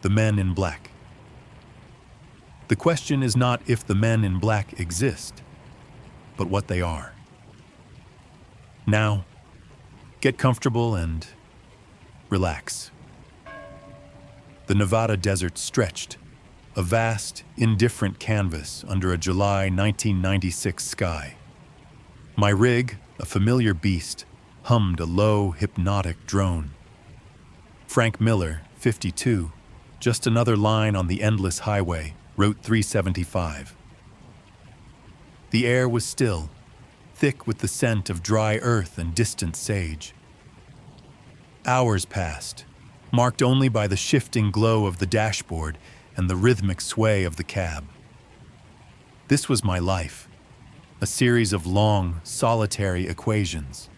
the men in black. The question is not if the men in black exist, but what they are. Now, get comfortable and relax. The Nevada desert stretched, a vast, indifferent canvas under a July 1996 sky. My rig, a familiar beast, hummed a low, hypnotic drone. Frank Miller, 52, just another line on the endless highway, Route 375. The air was still, thick with the scent of dry earth and distant sage. Hours passed, marked only by the shifting glow of the dashboard and the rhythmic sway of the cab. This was my life, a series of long, solitary equations.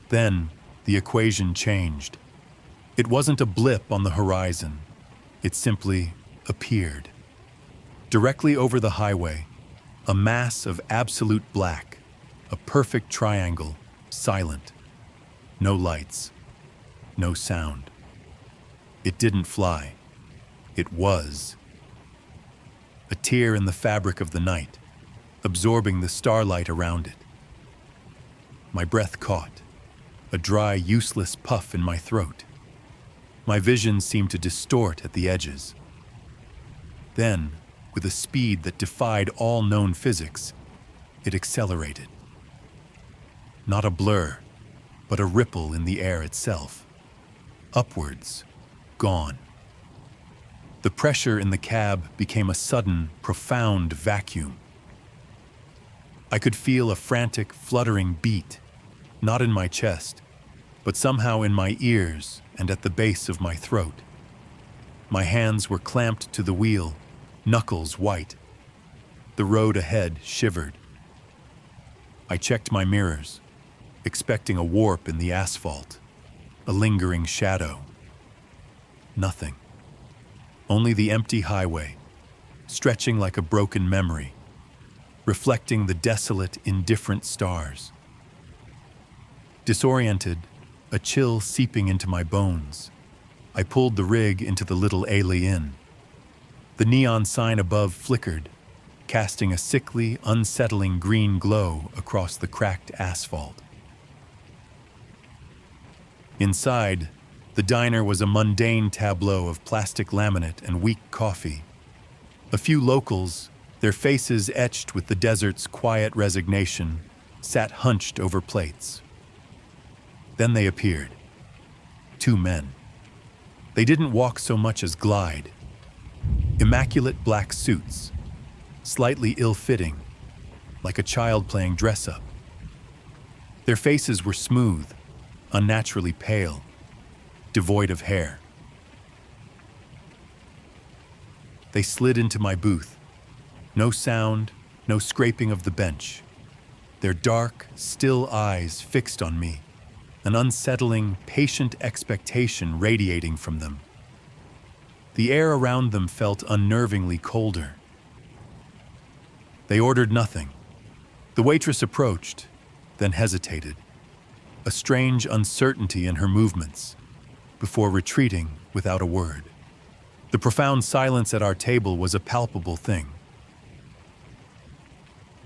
Then, the equation changed. It wasn't a blip on the horizon. It simply appeared. Directly over the highway, a mass of absolute black, a perfect triangle, silent. No lights, no sound. It didn't fly. It was. A tear in the fabric of the night, absorbing the starlight around it. My breath caught, a dry, useless puff in my throat. My vision seemed to distort at the edges. Then, with a speed that defied all known physics, it accelerated. Not a blur, but a ripple in the air itself. Upwards, gone. The pressure in the cab became a sudden, profound vacuum. I could feel a frantic, fluttering beat, not in my chest, but somehow in my ears and at the base of my throat. My hands were clamped to the wheel, knuckles white. The road ahead shivered. I checked my mirrors, expecting a warp in the asphalt, a lingering shadow. Nothing. Only the empty highway, stretching like a broken memory, reflecting the desolate, indifferent stars. Disoriented, a chill seeping into my bones, I pulled the rig into the little alley inn. The neon sign above flickered, casting a sickly, unsettling green glow across the cracked asphalt. Inside, the diner was a mundane tableau of plastic laminate and weak coffee. A few locals, their faces etched with the desert's quiet resignation, sat hunched over plates. Then they appeared. 2 men. They didn't walk so much as glide. Immaculate black suits, slightly ill-fitting, like a child playing dress-up. Their faces were smooth, unnaturally pale, devoid of hair. They slid into my booth. No sound, no scraping of the bench. Their dark, still eyes fixed on me, an unsettling, patient expectation radiating from them. The air around them felt unnervingly colder. They ordered nothing. The waitress approached, then hesitated, a strange uncertainty in her movements, before retreating without a word. The profound silence at our table was a palpable thing.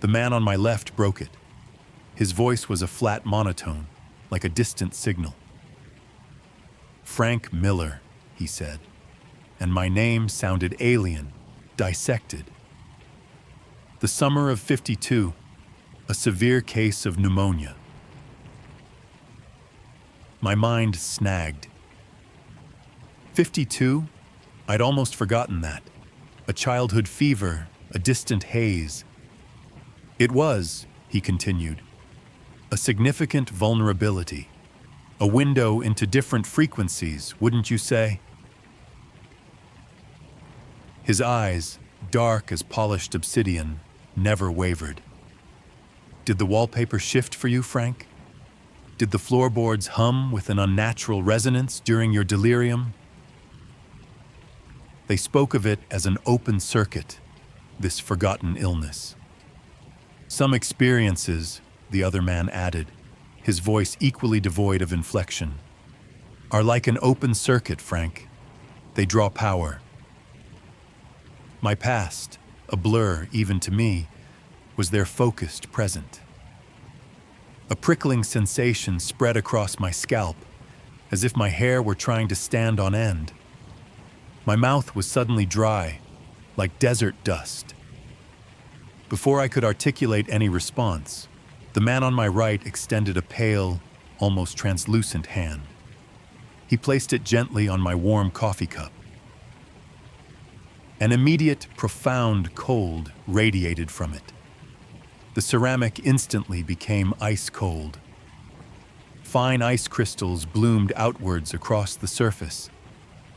The man on my left broke it. His voice was a flat monotone, like a distant signal. "Frank Miller," he said, and my name sounded alien, dissected. The summer of '52, a severe case of pneumonia. My mind snagged. 52? I'd almost forgotten that. A childhood fever, a distant haze. It was, he continued, a significant vulnerability, a window into different frequencies, wouldn't you say? His eyes, dark as polished obsidian, never wavered. Did the wallpaper shift for you, Frank? Did the floorboards hum with an unnatural resonance during your delirium? They spoke of it as an open circuit, this forgotten illness. Some experiences, the other man added, his voice equally devoid of inflection, are like an open circuit, Frank. They draw power. My past, a blur even to me, was their focused present. A prickling sensation spread across my scalp, as if my hair were trying to stand on end. My mouth was suddenly dry, like desert dust. Before I could articulate any response, the man on my right extended a pale, almost translucent hand. He placed it gently on my warm coffee cup. An immediate, profound cold radiated from it. The ceramic instantly became ice cold. Fine ice crystals bloomed outwards across the surface,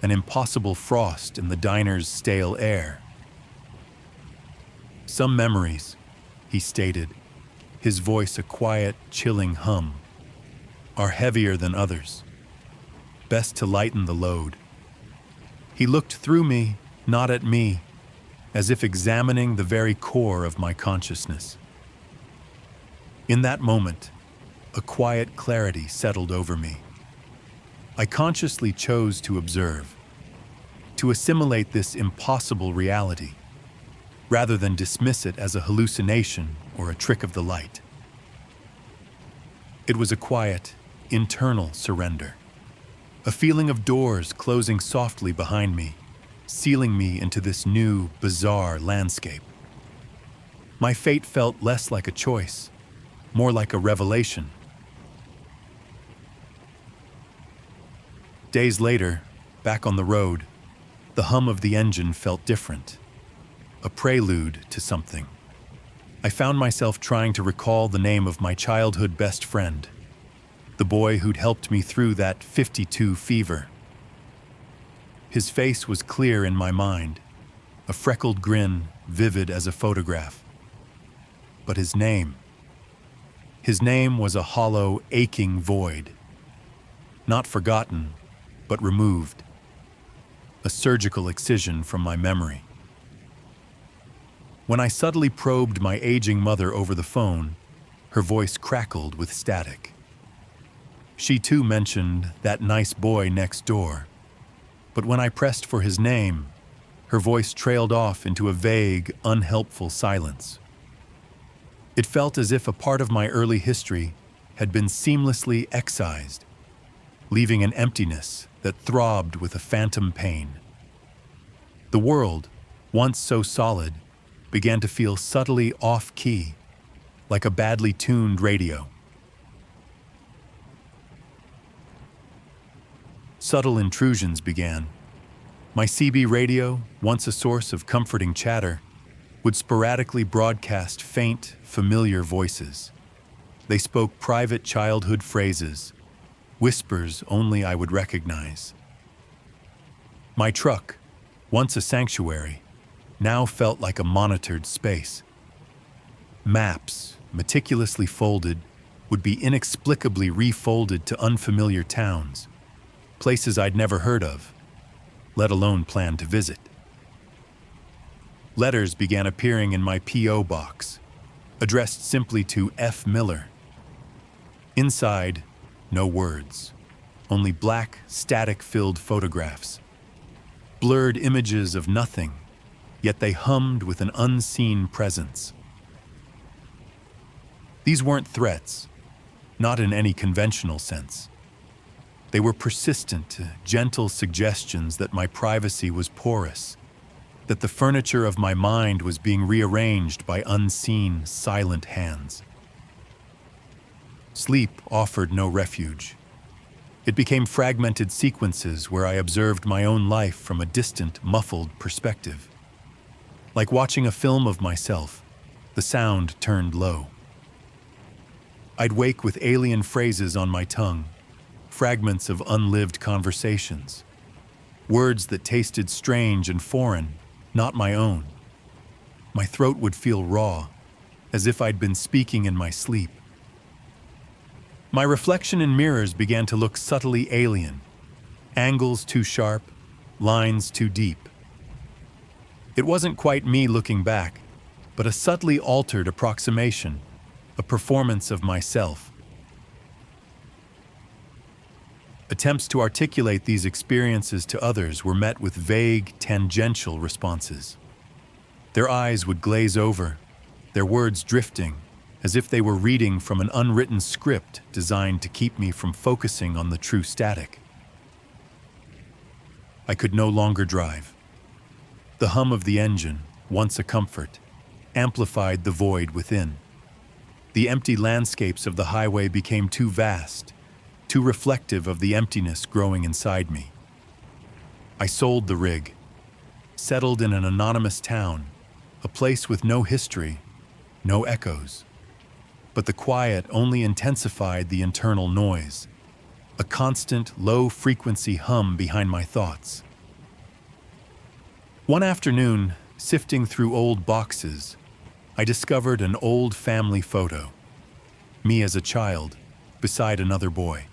an impossible frost in the diner's stale air. Some memories, he stated, his voice a quiet, chilling hum, are heavier than others. Best to lighten the load. He looked through me, not at me, as if examining the very core of my consciousness. In that moment, a quiet clarity settled over me. I consciously chose to observe, to assimilate this impossible reality, rather than dismiss it as a hallucination or a trick of the light. It was a quiet, internal surrender, a feeling of doors closing softly behind me, sealing me into this new, bizarre landscape. My fate felt less like a choice, more like a revelation. Days later, back on the road, the hum of the engine felt different, a prelude to something. I found myself trying to recall the name of my childhood best friend, the boy who'd helped me through that 52 fever. His face was clear in my mind, a freckled grin vivid as a photograph. But his name was a hollow, aching void. Not forgotten, but removed. A surgical excision from my memory. When I subtly probed my aging mother over the phone, her voice crackled with static. She too mentioned that nice boy next door. But when I pressed for his name, her voice trailed off into a vague, unhelpful silence. It felt as if a part of my early history had been seamlessly excised, leaving an emptiness that throbbed with a phantom pain. The world, once so solid, began to feel subtly off-key, like a badly tuned radio. Subtle intrusions began. My CB radio, once a source of comforting chatter, would sporadically broadcast faint, familiar voices. They spoke private childhood phrases, whispers only I would recognize. My truck, once a sanctuary, now felt like a monitored space. Maps, meticulously folded, would be inexplicably refolded to unfamiliar towns, places I'd never heard of, let alone planned to visit. Letters began appearing in my P.O. box, addressed simply to F. Miller. Inside, no words, only black, static-filled photographs. Blurred images of nothing, yet they hummed with an unseen presence. These weren't threats, not in any conventional sense. They were persistent, gentle suggestions that my privacy was porous, that the furniture of my mind was being rearranged by unseen, silent hands. Sleep offered no refuge. It became fragmented sequences where I observed my own life from a distant, muffled perspective. Like watching a film of myself, the sound turned low. I'd wake with alien phrases on my tongue, fragments of unlived conversations, words that tasted strange and foreign, not my own. My throat would feel raw, as if I'd been speaking in my sleep. My reflection in mirrors began to look subtly alien, angles too sharp, lines too deep. It wasn't quite me looking back, but a subtly altered approximation, a performance of myself. Attempts to articulate these experiences to others were met with vague, tangential responses. Their eyes would glaze over, their words drifting, as if they were reading from an unwritten script designed to keep me from focusing on the true static. I could no longer drive. The hum of the engine, once a comfort, amplified the void within. The empty landscapes of the highway became too vast, too reflective of the emptiness growing inside me. I sold the rig, settled in an anonymous town, a place with no history, no echoes. But the quiet only intensified the internal noise, a constant, low-frequency hum behind my thoughts. One afternoon, sifting through old boxes, I discovered an old family photo. Me as a child, beside another boy.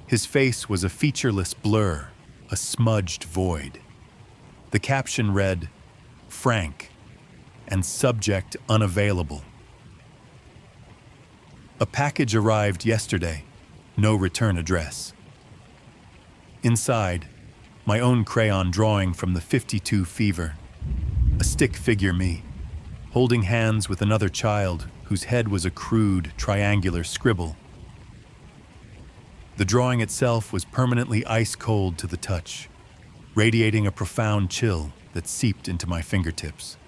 His face was a featureless blur, a smudged void. The caption read, "Frank," and subject unavailable. A package arrived yesterday, no return address. Inside, my own crayon drawing from the 52 fever, a stick figure me, holding hands with another child whose head was a crude, triangular scribble. The drawing itself was permanently ice-cold to the touch, radiating a profound chill that seeped into my fingertips.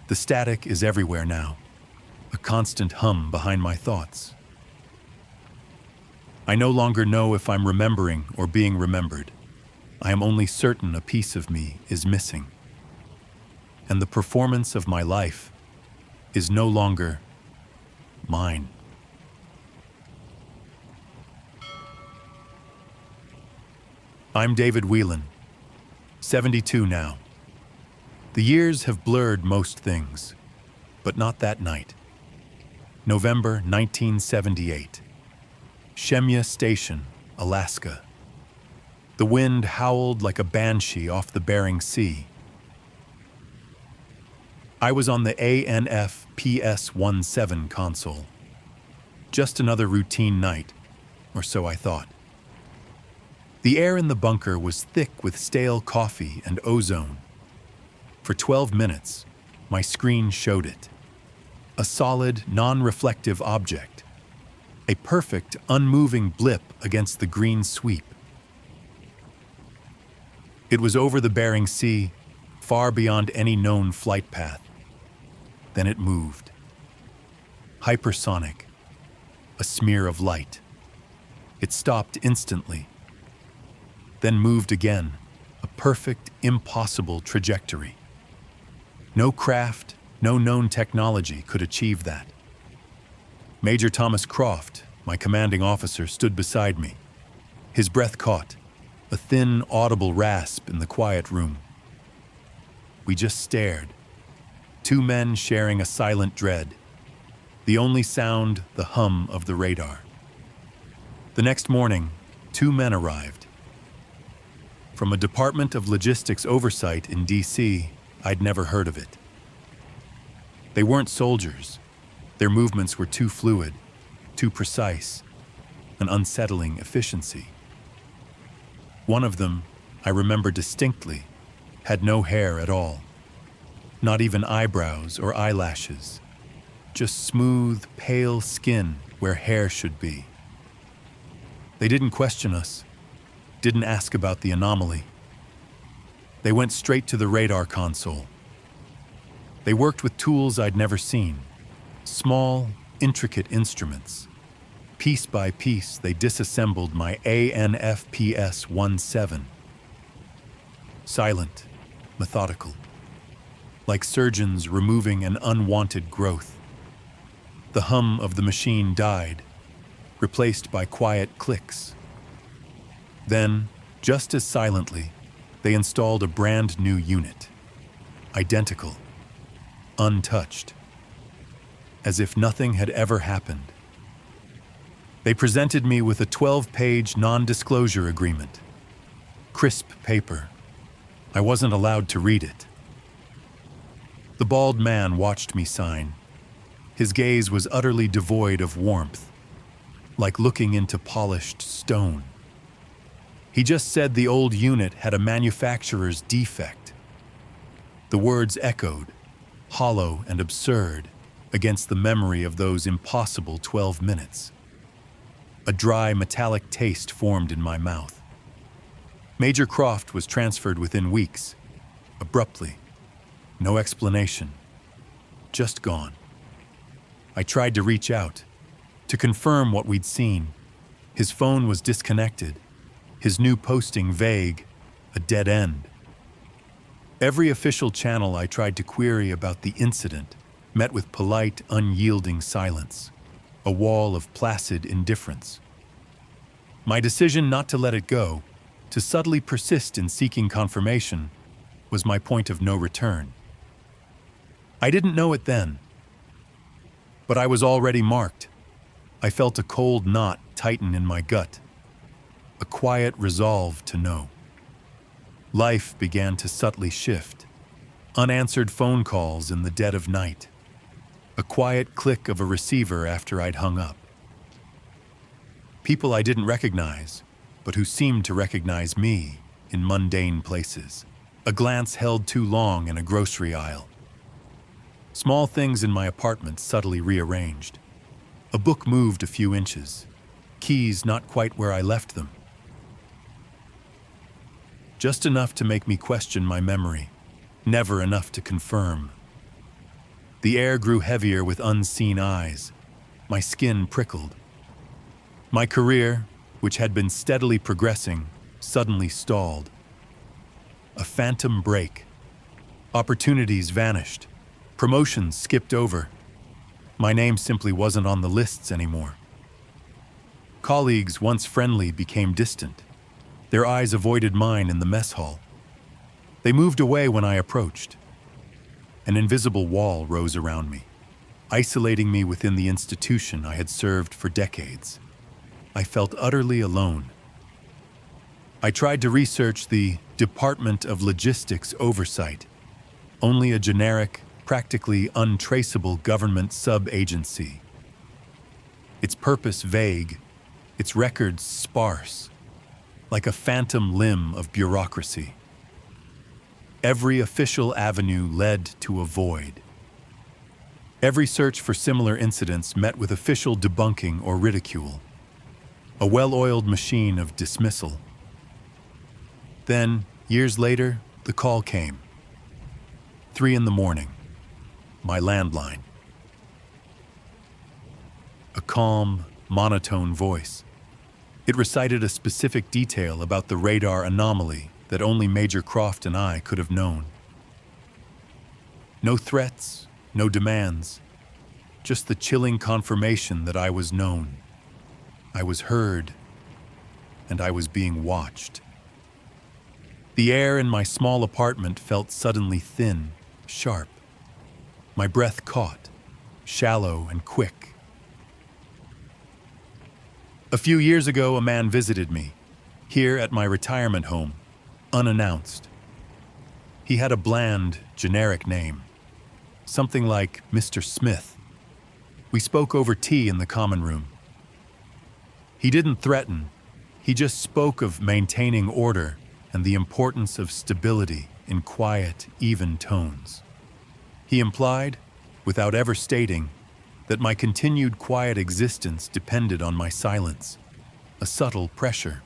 The static is everywhere now, a constant hum behind my thoughts. I no longer know if I'm remembering or being remembered. I am only certain a piece of me is missing. And the performance of my life is no longer mine. I'm David Whelan, 72 now. The years have blurred most things, but not that night. November 1978. Shemya Station, Alaska. The wind howled like a banshee off the Bering Sea. I was on the ANF PS-17 console. Just another routine night, or so I thought. The air in the bunker was thick with stale coffee and ozone. For 12 minutes, my screen showed it. A solid, non-reflective object. A perfect, unmoving blip against the green sweep. It was over the Bering Sea, far beyond any known flight path. Then it moved. Hypersonic. A smear of light. It stopped instantly. Then moved again, a perfect, impossible trajectory. No craft, no known technology could achieve that. Major Thomas Croft, my commanding officer, stood beside me. His breath caught, a thin, audible rasp in the quiet room. We just stared, two men sharing a silent dread, the only sound the hum of the radar. The next morning, two men arrived. From a Department of Logistics Oversight in D.C., I'd never heard of it. They weren't soldiers. Their movements were too fluid, too precise, an unsettling efficiency. One of them, I remember distinctly, had no hair at all. Not even eyebrows or eyelashes. Just smooth, pale skin where hair should be. They didn't question us, didn't ask about the anomaly. They went straight to the radar console. They worked with tools I'd never seen, small, intricate instruments. Piece by piece, they disassembled my ANFPS-17. Silent, methodical, like surgeons removing an unwanted growth. The hum of the machine died, replaced by quiet clicks. Then, just as silently, they installed a brand new unit, identical, untouched, as if nothing had ever happened. They presented me with a 12-page non-disclosure agreement. Crisp paper. I wasn't allowed to read it. The bald man watched me sign. His gaze was utterly devoid of warmth. like looking into polished stone. He just said the old unit had a manufacturer's defect. The words echoed, hollow and absurd, against the memory of those impossible 12 minutes. A dry, metallic taste formed in my mouth. Major Croft was transferred within weeks, abruptly. No explanation. Just gone. I tried to reach out, to confirm what we'd seen. His phone was disconnected, his new posting vague, a dead end. Every official channel I tried to query about the incident met with polite, unyielding silence, a wall of placid indifference. My decision not to let it go, to subtly persist in seeking confirmation, was my point of no return. I didn't know it then, but I was already marked. I felt a cold knot tighten in my gut, a quiet resolve to know. Life began to subtly shift. Unanswered phone calls in the dead of night. A quiet click of a receiver after I'd hung up. People I didn't recognize, but who seemed to recognize me in mundane places. A glance held too long in a grocery aisle. Small things in my apartment subtly rearranged. A book moved a few inches. Keys not quite where I left them. Just enough to make me question my memory. Never enough to confirm. The air grew heavier with unseen eyes. My skin prickled. My career, which had been steadily progressing, suddenly stalled. A phantom break. Opportunities vanished. Promotions skipped over. My name simply wasn't on the lists anymore. Colleagues, once friendly, became distant. Their eyes avoided mine in the mess hall. They moved away when I approached. An invisible wall rose around me, isolating me within the institution I had served for decades. I felt utterly alone. I tried to research the Department of Logistics Oversight, only a generic, practically untraceable government sub-agency. Its purpose vague, its records sparse, like a phantom limb of bureaucracy. Every official avenue led to a void. Every search for similar incidents met with official debunking or ridicule. A well-oiled machine of dismissal. Then, years later, the call came. 3 a.m, my landline. A calm, monotone voice. It recited a specific detail about the radar anomaly that only Major Croft and I could have known. No threats, no demands, just the chilling confirmation that I was known. I was heard, and I was being watched. The air in my small apartment felt suddenly thin, sharp. My breath caught, shallow and quick. A few years ago, a man visited me, here at my retirement home, unannounced. He had a bland, generic name, something like Mr. Smith. We spoke over tea in the common room. He didn't threaten, he just spoke of maintaining order and the importance of stability in quiet, even tones. He implied, without ever stating, that my continued quiet existence depended on my silence, a subtle pressure.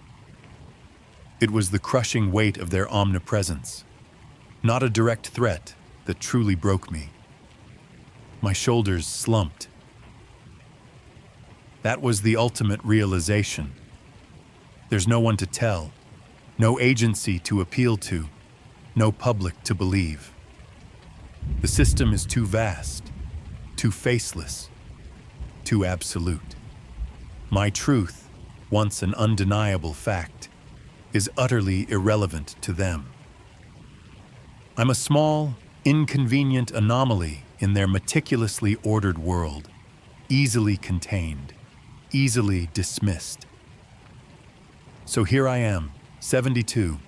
It was the crushing weight of their omnipresence, not a direct threat, that truly broke me. My shoulders slumped. That was the ultimate realization. There's no one to tell, no agency to appeal to, no public to believe. The system is too vast, too faceless, too absolute. My truth, once an undeniable fact, is utterly irrelevant to them. I'm a small, inconvenient anomaly in their meticulously ordered world, easily contained, easily dismissed. So here I am, 72,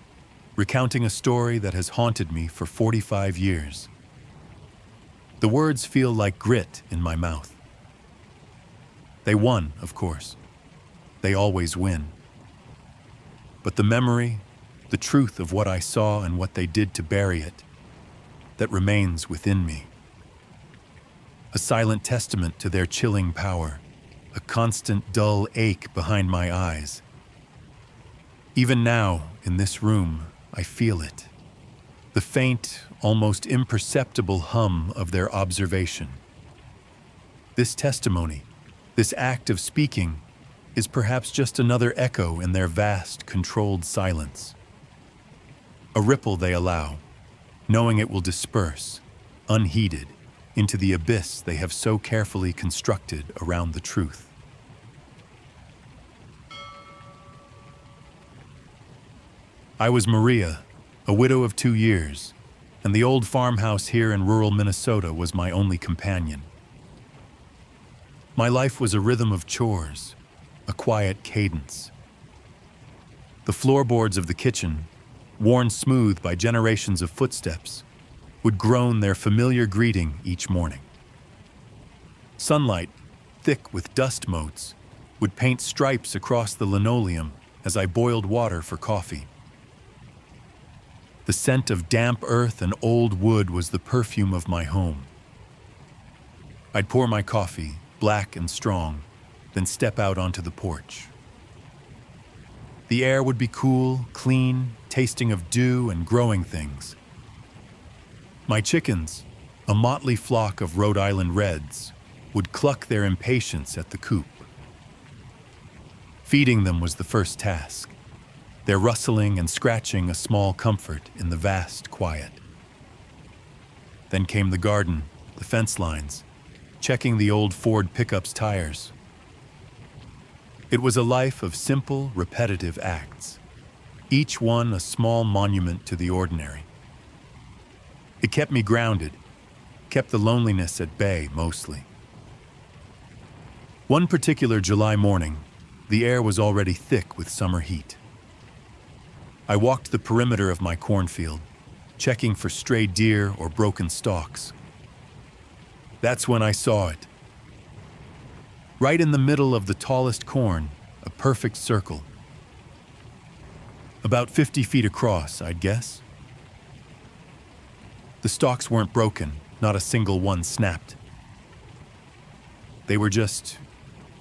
recounting a story that has haunted me for 45 years. The words feel like grit in my mouth. They won, of course. they always win. But the memory, the truth of what I saw and what they did to bury it, that remains within me. A silent testament to their chilling power, a constant dull ache behind my eyes. Even now, in this room, I feel it. The faint, almost imperceptible hum of their observation. This testimony, this act of speaking, is perhaps just another echo in their vast, controlled silence. A ripple they allow, knowing it will disperse, unheeded, into the abyss they have so carefully constructed around the truth. I was Maria, a widow of 2 years, and the old farmhouse here in rural Minnesota was my only companion. My life was a rhythm of chores, a quiet cadence. The floorboards of the kitchen, worn smooth by generations of footsteps, would groan their familiar greeting each morning. Sunlight, thick with dust motes, would paint stripes across the linoleum as I boiled water for coffee. The scent of damp earth and old wood was the perfume of my home. I'd pour my coffee, black and strong, then step out onto the porch. The air would be cool, clean, tasting of dew and growing things. My chickens, a motley flock of Rhode Island Reds, would cluck their impatience at the coop. Feeding them was the first task, their rustling and scratching a small comfort in the vast quiet. Then came the garden, the fence lines, checking the old Ford pickup's tires. It was a life of simple, repetitive acts, each one a small monument to the ordinary. It kept me grounded, kept the loneliness at bay mostly. One particular July morning, the air was already thick with summer heat. I walked the perimeter of my cornfield, checking for stray deer or broken stalks. That's when I saw it. Right in the middle of the tallest corn, a perfect circle. About 50 feet across, I'd guess. The stalks weren't broken, not a single one snapped. They were just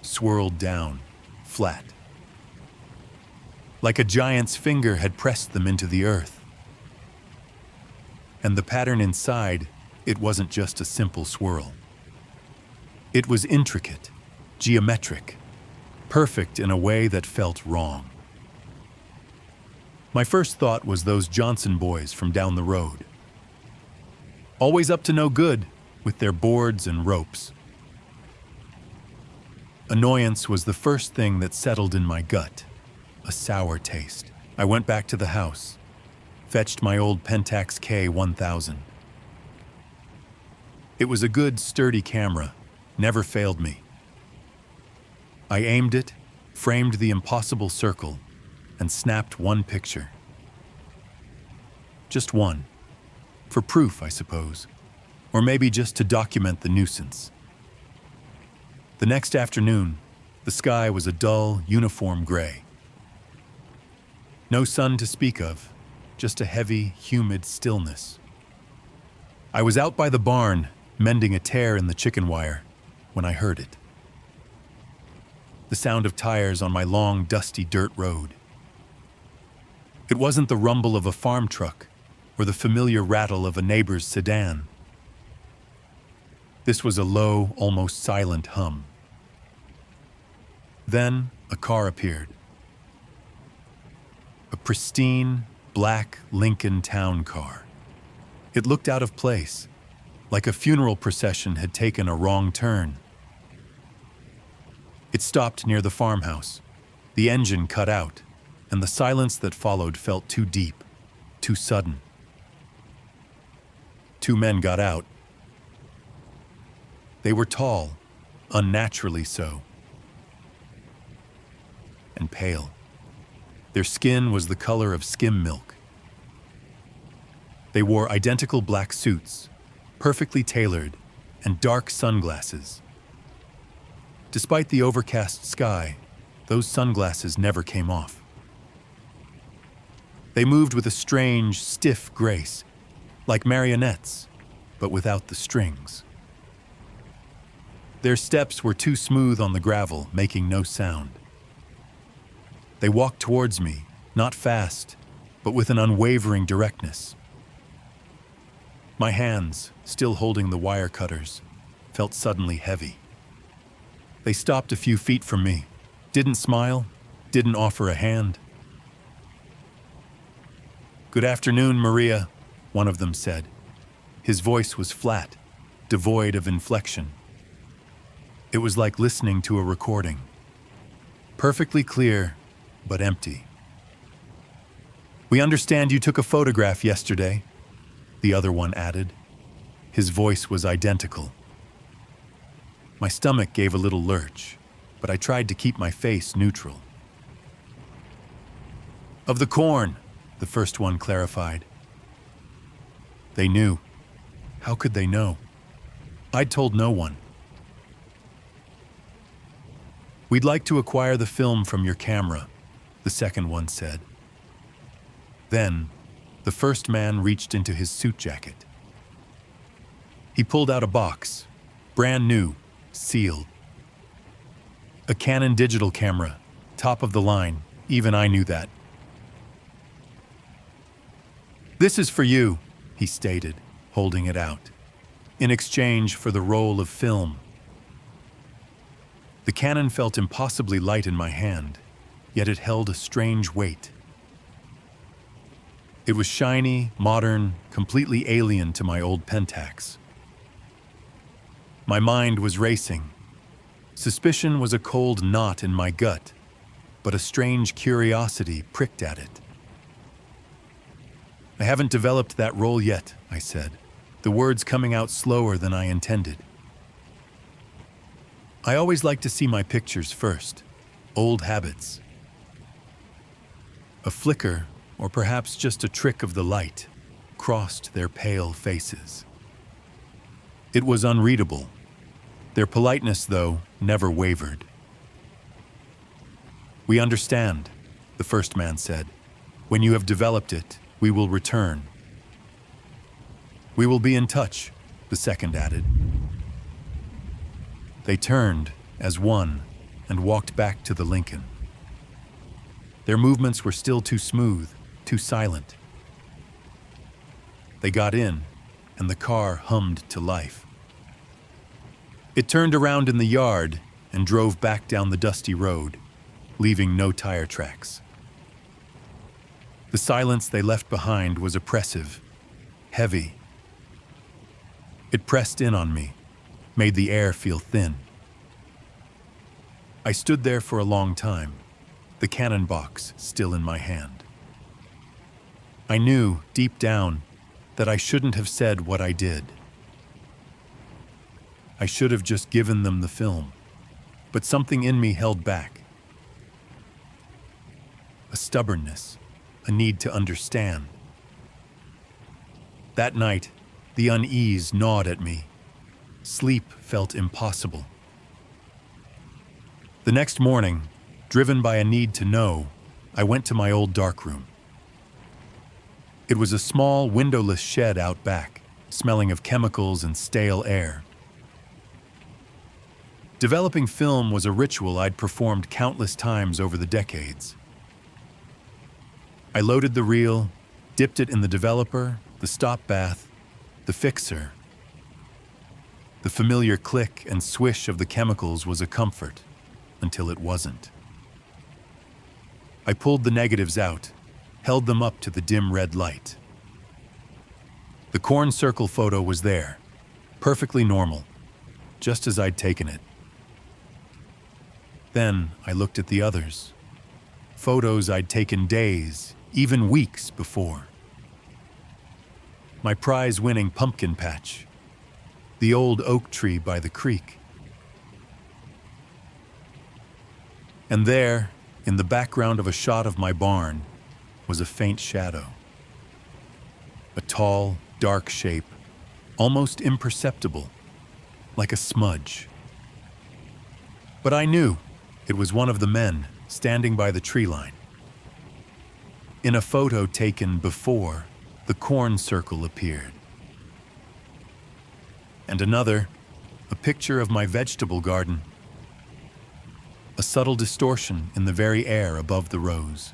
swirled down, flat. Like a giant's finger had pressed them into the earth. And the pattern inside, it wasn't just a simple swirl. It was intricate, geometric, perfect in a way that felt wrong. My first thought was those Johnson boys from down the road. Always up to no good with their boards and ropes. Annoyance was the first thing that settled in my gut. A sour taste. I went back to the house, fetched my old Pentax K1000. It was a good, sturdy camera, never failed me. I aimed it, framed the impossible circle, and snapped one picture. Just one. For proof, I suppose. Or maybe just to document the nuisance. The next afternoon, the sky was a dull, uniform gray. No sun to speak of, just a heavy, humid stillness. I was out by the barn, mending a tear in the chicken wire, when I heard it. The sound of tires on my long, dusty dirt road. It wasn't the rumble of a farm truck or the familiar rattle of a neighbor's sedan. This was a low, almost silent hum. Then a car appeared. A pristine, black Lincoln town car. It looked out of place, like a funeral procession had taken a wrong turn. It stopped near the farmhouse. The engine cut out, and the silence that followed felt too deep, too sudden. 2 men got out. They were tall, unnaturally so, and pale. Their skin was the color of skim milk. They wore identical black suits, perfectly tailored, and dark sunglasses. Despite the overcast sky, those sunglasses never came off. They moved with a strange, stiff grace, like marionettes, but without the strings. Their steps were too smooth on the gravel, making no sound. They walked towards me, not fast, but with an unwavering directness. My hands, still holding the wire cutters, felt suddenly heavy. They stopped a few feet from me, didn't smile, didn't offer a hand. "Good afternoon, Maria," one of them said. His voice was flat, devoid of inflection. It was like listening to a recording. Perfectly clear, but empty. "We understand you took a photograph yesterday," the other one added. His voice was identical. My stomach gave a little lurch, but I tried to keep my face neutral. "Of the corn," the first one clarified. They knew. How could they know? I'd told no one. "We'd like to acquire the film from your camera," the second one said. Then, the first man reached into his suit jacket. He pulled out a box, brand new, sealed. A Canon digital camera, top of the line, even I knew that. "This is for you," he stated, holding it out, in exchange for the roll of film. The Canon felt impossibly light in my hand, yet it held a strange weight. It was shiny, modern, completely alien to my old Pentax. My mind was racing. Suspicion was a cold knot in my gut, but a strange curiosity pricked at it. "I haven't developed that roll yet," I said, the words coming out slower than I intended. "I always like to see my pictures first, old habits." A flicker, or perhaps just a trick of the light, crossed their pale faces. It was unreadable. Their politeness, though, never wavered. "We understand," the first man said. "When you have developed it, we will return." "We will be in touch," the second added. They turned, as one, and walked back to the Lincoln. Their movements were still too smooth, too silent. They got in, and the car hummed to life. It turned around in the yard and drove back down the dusty road, leaving no tire tracks. The silence they left behind was oppressive, heavy. It pressed in on me, made the air feel thin. I stood there for a long time, the Canon box still in my hand. I knew, deep down, that I shouldn't have said what I did. I should have just given them the film, but something in me held back. A stubbornness, a need to understand. That night, the unease gnawed at me. Sleep felt impossible. The next morning, driven by a need to know, I went to my old darkroom. It was a small, windowless shed out back, smelling of chemicals and stale air. Developing film was a ritual I'd performed countless times over the decades. I loaded the reel, dipped it in the developer, the stop bath, the fixer. The familiar click and swish of the chemicals was a comfort, until it wasn't. I pulled the negatives out, held them up to the dim red light. The corn circle photo was there, perfectly normal, just as I'd taken it. Then I looked at the others, photos I'd taken days, even weeks before. My prize-winning pumpkin patch, the old oak tree by the creek. And there, in the background of a shot of my barn, was a faint shadow. A tall, dark shape, almost imperceptible, like a smudge. But I knew it was one of the men standing by the tree line. In a photo taken before the corn circle appeared. And another, a picture of my vegetable garden. A subtle distortion in the very air above the rows.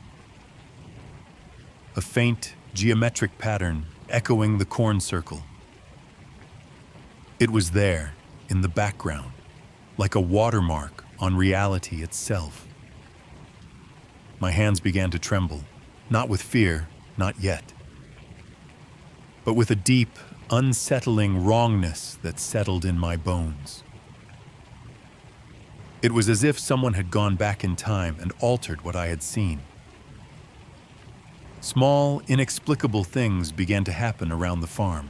A faint, geometric pattern echoing the corn circle. It was there, in the background, like a watermark on reality itself. My hands began to tremble, not with fear, not yet, but with a deep, unsettling wrongness that settled in my bones. It was as if someone had gone back in time and altered what I had seen. Small, inexplicable things began to happen around the farm.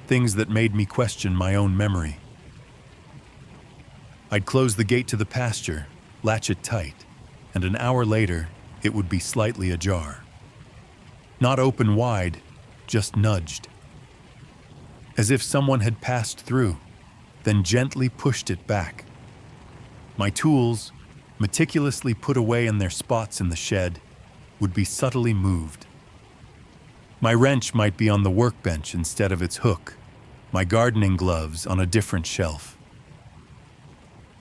Things that made me question my own memory. I'd close the gate to the pasture, latch it tight, and an hour later, it would be slightly ajar. Not open wide, just nudged. As if someone had passed through, then gently pushed it back. My tools, meticulously put away in their spots in the shed, would be subtly moved. My wrench might be on the workbench instead of its hook, my gardening gloves on a different shelf.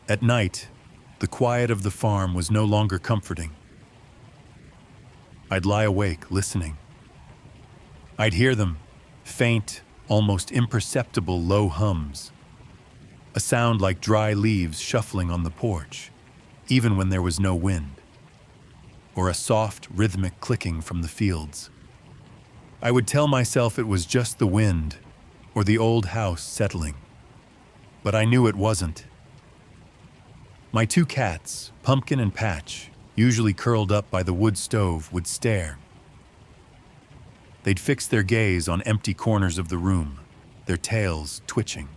At night, the quiet of the farm was no longer comforting. I'd lie awake, listening. I'd hear them, faint, almost imperceptible low hums. A sound like dry leaves shuffling on the porch, even when there was no wind. Or a soft, rhythmic clicking from the fields. I would tell myself it was just the wind, or the old house settling. But I knew it wasn't. My two cats, Pumpkin and Patch, usually curled up by the wood stove, would stare. They'd fix their gaze on empty corners of the room, their tails twitching.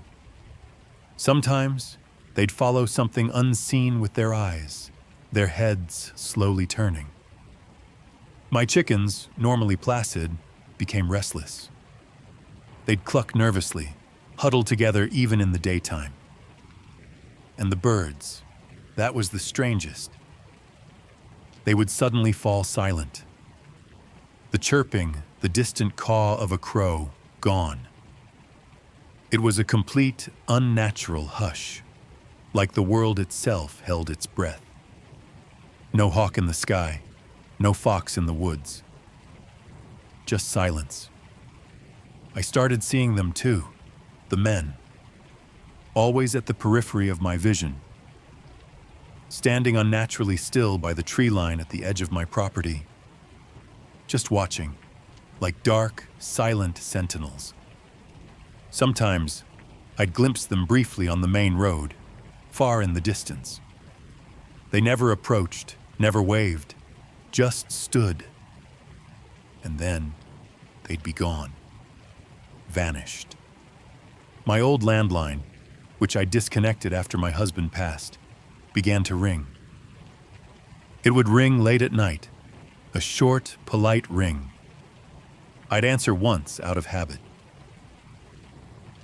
Sometimes, they'd follow something unseen with their eyes, their heads slowly turning. My chickens, normally placid, became restless. They'd cluck nervously, huddle together even in the daytime. And the birds, that was the strangest. They would suddenly fall silent. The chirping, the distant caw of a crow, gone. It was a complete, unnatural hush, like the world itself held its breath. No hawk in the sky, no fox in the woods. Just silence. I started seeing them too, the men, always at the periphery of my vision, standing unnaturally still by the tree line at the edge of my property, just watching, like dark, silent sentinels. Sometimes, I'd glimpse them briefly on the main road, far in the distance. They never approached, never waved, just stood. And then, they'd be gone. Vanished. My old landline, which I disconnected after my husband passed, began to ring. It would ring late at night, a short, polite ring. I'd answer once out of habit.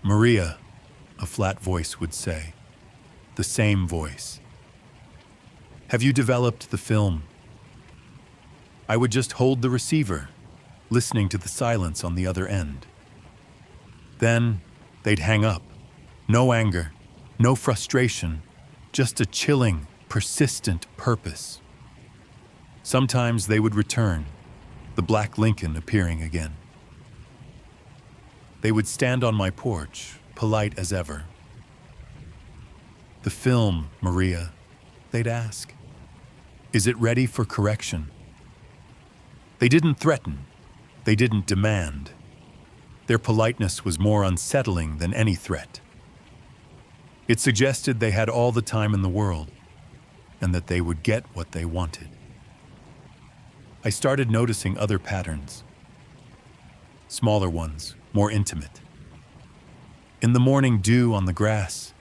"Maria," a flat voice would say, the same voice. "Have you developed the film?" I would just hold the receiver, listening to the silence on the other end. Then they'd hang up. No anger, no frustration, just a chilling, persistent purpose. Sometimes they would return, the black Lincoln appearing again. They would stand on my porch, polite as ever. "The film, Maria," they'd ask. "Is it ready for correction?" They didn't threaten. They didn't demand. Their politeness was more unsettling than any threat. It suggested they had all the time in the world, and that they would get what they wanted. I started noticing other patterns. Smaller ones, more intimate. In the morning dew on the grass,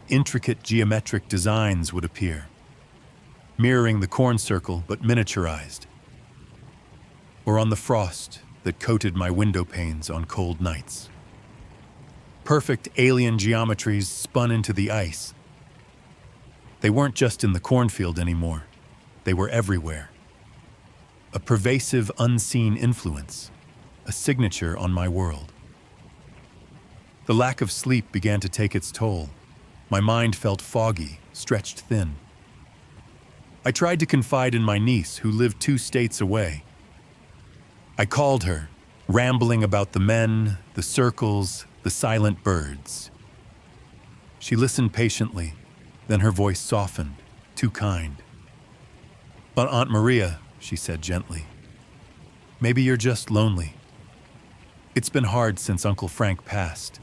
intricate geometric designs would appear, mirroring the corn circle but miniaturized. Or on the frost that coated my window panes on cold nights. Perfect alien geometries spun into the ice. They weren't just in the cornfield anymore. They were everywhere. A pervasive, unseen influence, a signature on my world. The lack of sleep began to take its toll. My mind felt foggy, stretched thin. I tried to confide in my niece, who lived 2 states away. I called her, rambling about the men, the circles, the silent birds. She listened patiently, then her voice softened, too kind. "But Aunt Maria," she said gently, "maybe you're just lonely. It's been hard since Uncle Frank passed."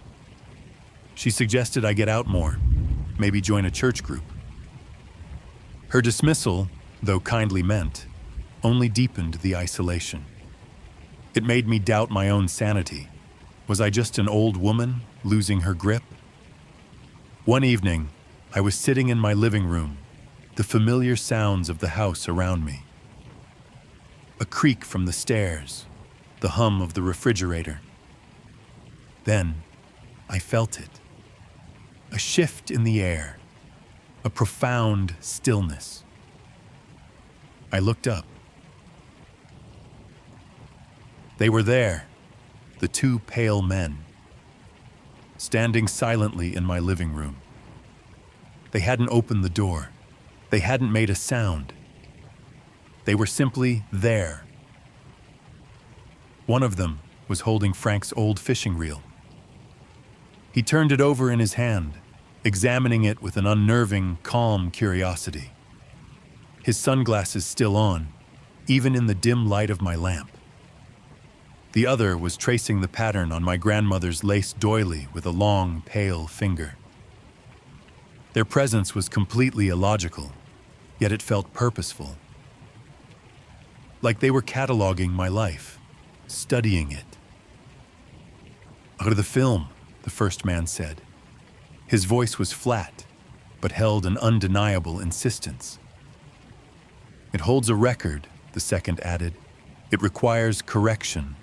She suggested I get out more, maybe join a church group. Her dismissal, though kindly meant, only deepened the isolation. It made me doubt my own sanity. Was I just an old woman, losing her grip? One evening, I was sitting in my living room, the familiar sounds of the house around me. A creak from the stairs, the hum of the refrigerator. Then, I felt it. A shift in the air, a profound stillness. I looked up. They were there, the 2 pale men, standing silently in my living room. They hadn't opened the door. They hadn't made a sound. They were simply there. One of them was holding Frank's old fishing reel. He turned it over in his hand, examining it with an unnerving, calm curiosity. His sunglasses still on, even in the dim light of my lamp. The other was tracing the pattern on my grandmother's lace doily with a long, pale finger. Their presence was completely illogical, yet it felt purposeful. Like they were cataloging my life, studying it. "Out of the film," the first man said. His voice was flat, but held an undeniable insistence. "It holds a record," the second added. "It requires correction."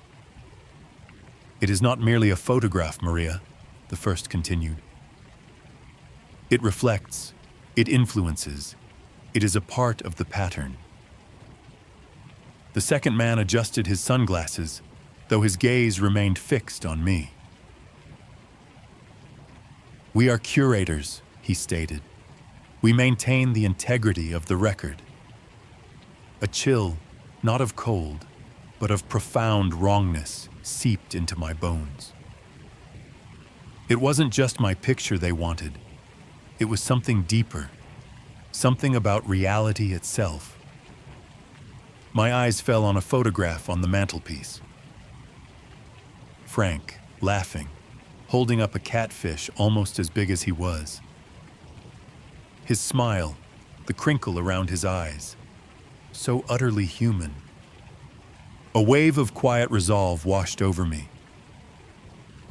"It is not merely a photograph, Maria," the first continued. "It reflects, it influences, it is a part of the pattern." The second man adjusted his sunglasses, though his gaze remained fixed on me. "We are curators," he stated. "We maintain the integrity of the record." A chill, not of cold, but of profound wrongness, seeped into my bones. It wasn't just my picture they wanted. It was something deeper, something about reality itself. My eyes fell on a photograph on the mantelpiece. Frank, laughing, holding up a catfish almost as big as he was. His smile, the crinkle around his eyes, so utterly human. A wave of quiet resolve washed over me.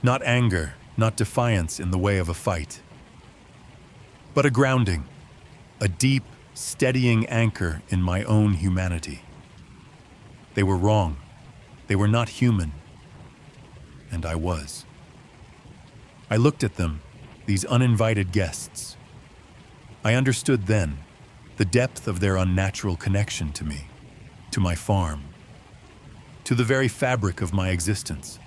Not anger, not defiance in the way of a fight, but a grounding, a deep, steadying anchor in my own humanity. They were wrong. They were not human. And I was. I looked at them, these uninvited guests. I understood then the depth of their unnatural connection to me, to my farm, to the very fabric of my existence.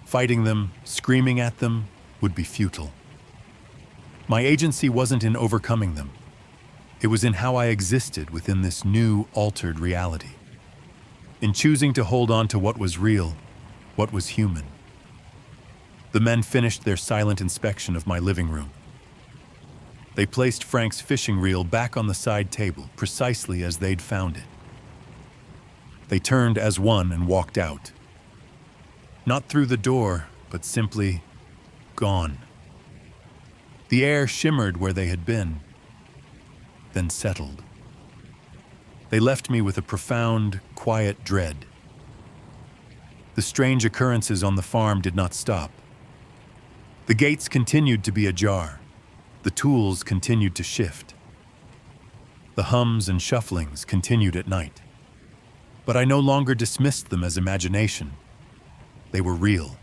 Fighting them, screaming at them, would be futile. My agency wasn't in overcoming them. It was in how I existed within this new, altered reality. In choosing to hold on to what was real, what was human. The men finished their silent inspection of my living room. They placed Frank's fishing reel back on the side table, precisely as they'd found it. They turned as one and walked out. Not through the door, but simply gone. The air shimmered where they had been, then settled. They left me with a profound, quiet dread. The strange occurrences on the farm did not stop. The gates continued to be ajar. The tools continued to shift. The hums and shufflings continued at night. But I no longer dismissed them as imagination. They were real.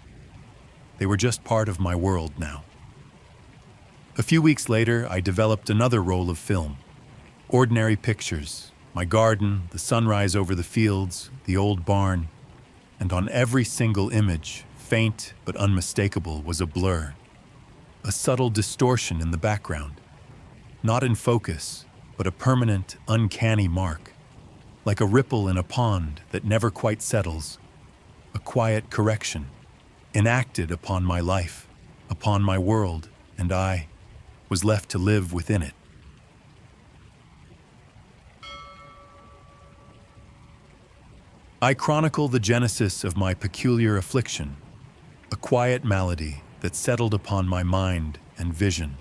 They were just part of my world now. A few weeks later, I developed another roll of film. Ordinary pictures, my garden, the sunrise over the fields, the old barn, and on every single image, faint but unmistakable, was a blur. A subtle distortion in the background. Not in focus, but a permanent, uncanny mark. Like a ripple in a pond that never quite settles. A quiet correction, enacted upon my life, upon my world, and I was left to live within it. I chronicle the genesis of my peculiar affliction, a quiet malady that settled upon my mind and vision,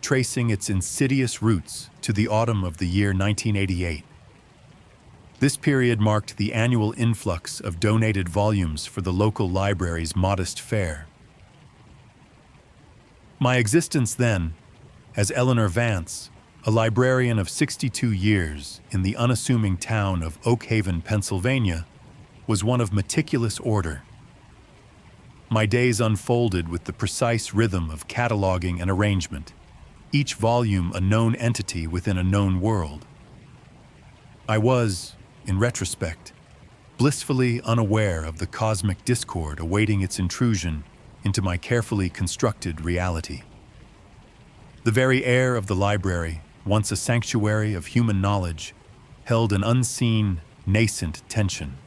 tracing its insidious roots to the autumn of the year 1988. This period marked the annual influx of donated volumes for the local library's modest fare. My existence then, as Eleanor Vance, a librarian of 62 years in the unassuming town of Oak Haven, Pennsylvania, was one of meticulous order. My days unfolded with the precise rhythm of cataloging and arrangement, each volume a known entity within a known world. I was, in retrospect, blissfully unaware of the cosmic discord awaiting its intrusion into my carefully constructed reality. The very air of the library, once a sanctuary of human knowledge, held an unseen, nascent tension.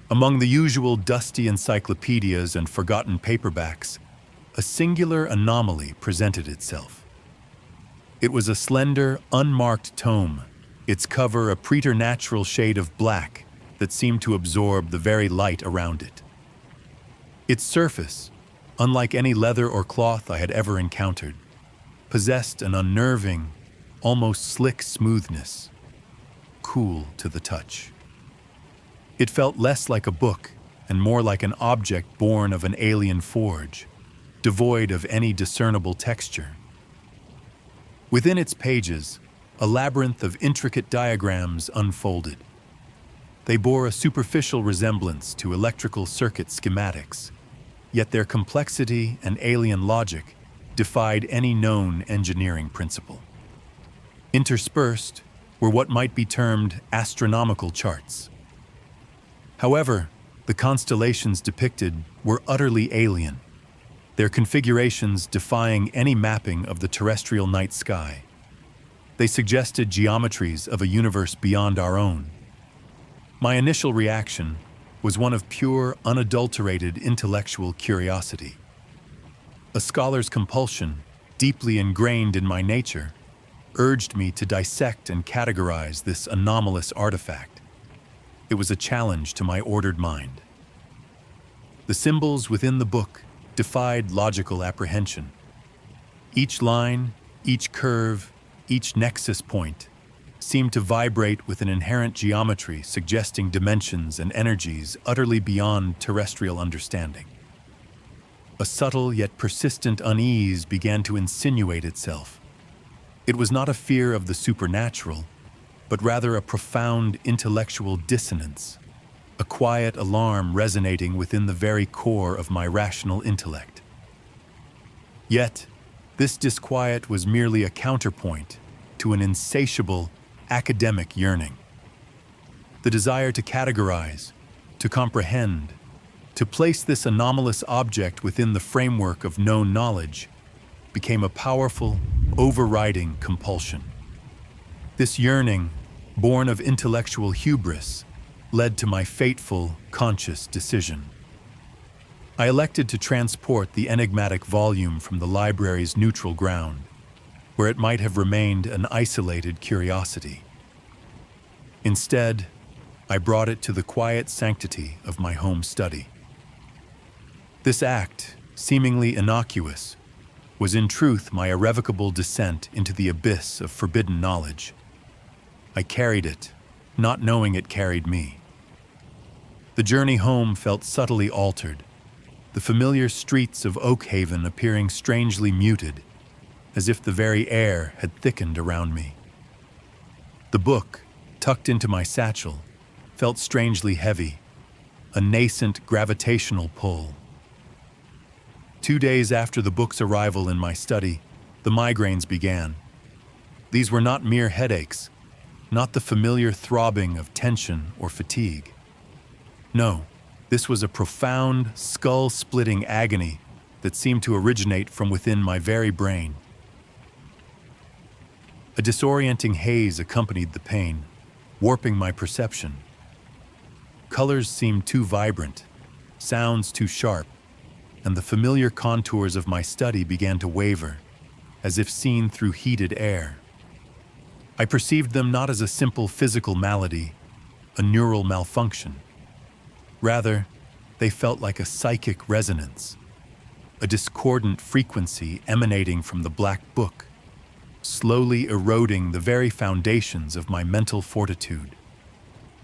Among the usual dusty encyclopedias and forgotten paperbacks, a singular anomaly presented itself. It was a slender, unmarked tome, its cover a preternatural shade of black that seemed to absorb the very light around it. Its surface, unlike any leather or cloth I had ever encountered, possessed an unnerving, almost slick smoothness, cool to the touch. It felt less like a book and more like an object born of an alien forge, devoid of any discernible texture. Within its pages, a labyrinth of intricate diagrams unfolded. They bore a superficial resemblance to electrical circuit schematics, yet their complexity and alien logic defied any known engineering principle. Interspersed were what might be termed astronomical charts. However, the constellations depicted were utterly alien, their configurations defying any mapping of the terrestrial night sky. They suggested geometries of a universe beyond our own. My initial reaction was one of pure, unadulterated intellectual curiosity. A scholar's compulsion, deeply ingrained in my nature, urged me to dissect and categorize this anomalous artifact. It was a challenge to my ordered mind. The symbols within the book defied logical apprehension. Each line, each curve, each nexus point seemed to vibrate with an inherent geometry suggesting dimensions and energies utterly beyond terrestrial understanding. A subtle yet persistent unease began to insinuate itself. It was not a fear of the supernatural, but rather a profound intellectual dissonance, a quiet alarm resonating within the very core of my rational intellect. Yet, this disquiet was merely a counterpoint to an insatiable academic yearning. The desire to categorize, to comprehend, to place this anomalous object within the framework of known knowledge became a powerful, overriding compulsion. This yearning, born of intellectual hubris, led to my fateful, conscious decision. I elected to transport the enigmatic volume from the library's neutral ground, where it might have remained an isolated curiosity. Instead, I brought it to the quiet sanctity of my home study. This act, seemingly innocuous, was in truth my irrevocable descent into the abyss of forbidden knowledge. I carried it, not knowing it carried me. The journey home felt subtly altered, the familiar streets of Oak Haven appearing strangely muted, as if the very air had thickened around me. The book, tucked into my satchel, felt strangely heavy, a nascent gravitational pull. 2 days after the book's arrival in my study, The migraines began. These were not mere headaches, not the familiar throbbing of tension or fatigue. No, this was a profound, skull-splitting agony that seemed to originate from within my very brain. A disorienting haze accompanied the pain, warping my perception. Colors seemed too vibrant, sounds too sharp, and the familiar contours of my study began to waver, as if seen through heated air. I perceived them not as a simple physical malady, a neural malfunction. Rather, they felt like a psychic resonance, a discordant frequency emanating from the black book, slowly eroding the very foundations of my mental fortitude.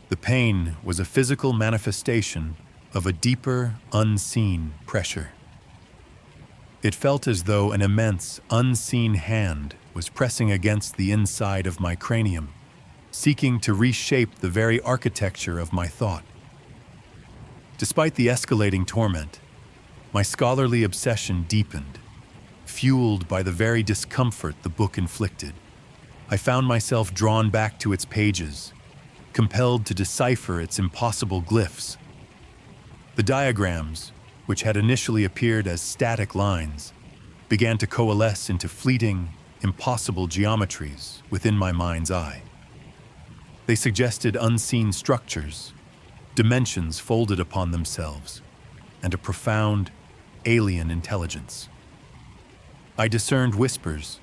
The pain was a physical manifestation of a deeper, unseen pressure. It felt as though an immense, unseen hand was pressing against the inside of my cranium, seeking to reshape the very architecture of my thought. Despite the escalating torment, my scholarly obsession deepened, fueled by the very discomfort the book inflicted. I found myself drawn back to its pages, compelled to decipher its impossible glyphs. The diagrams, which had initially appeared as static lines, began to coalesce into fleeting, impossible geometries within my mind's eye. They suggested unseen structures, dimensions folded upon themselves, and a profound, alien intelligence. I discerned whispers,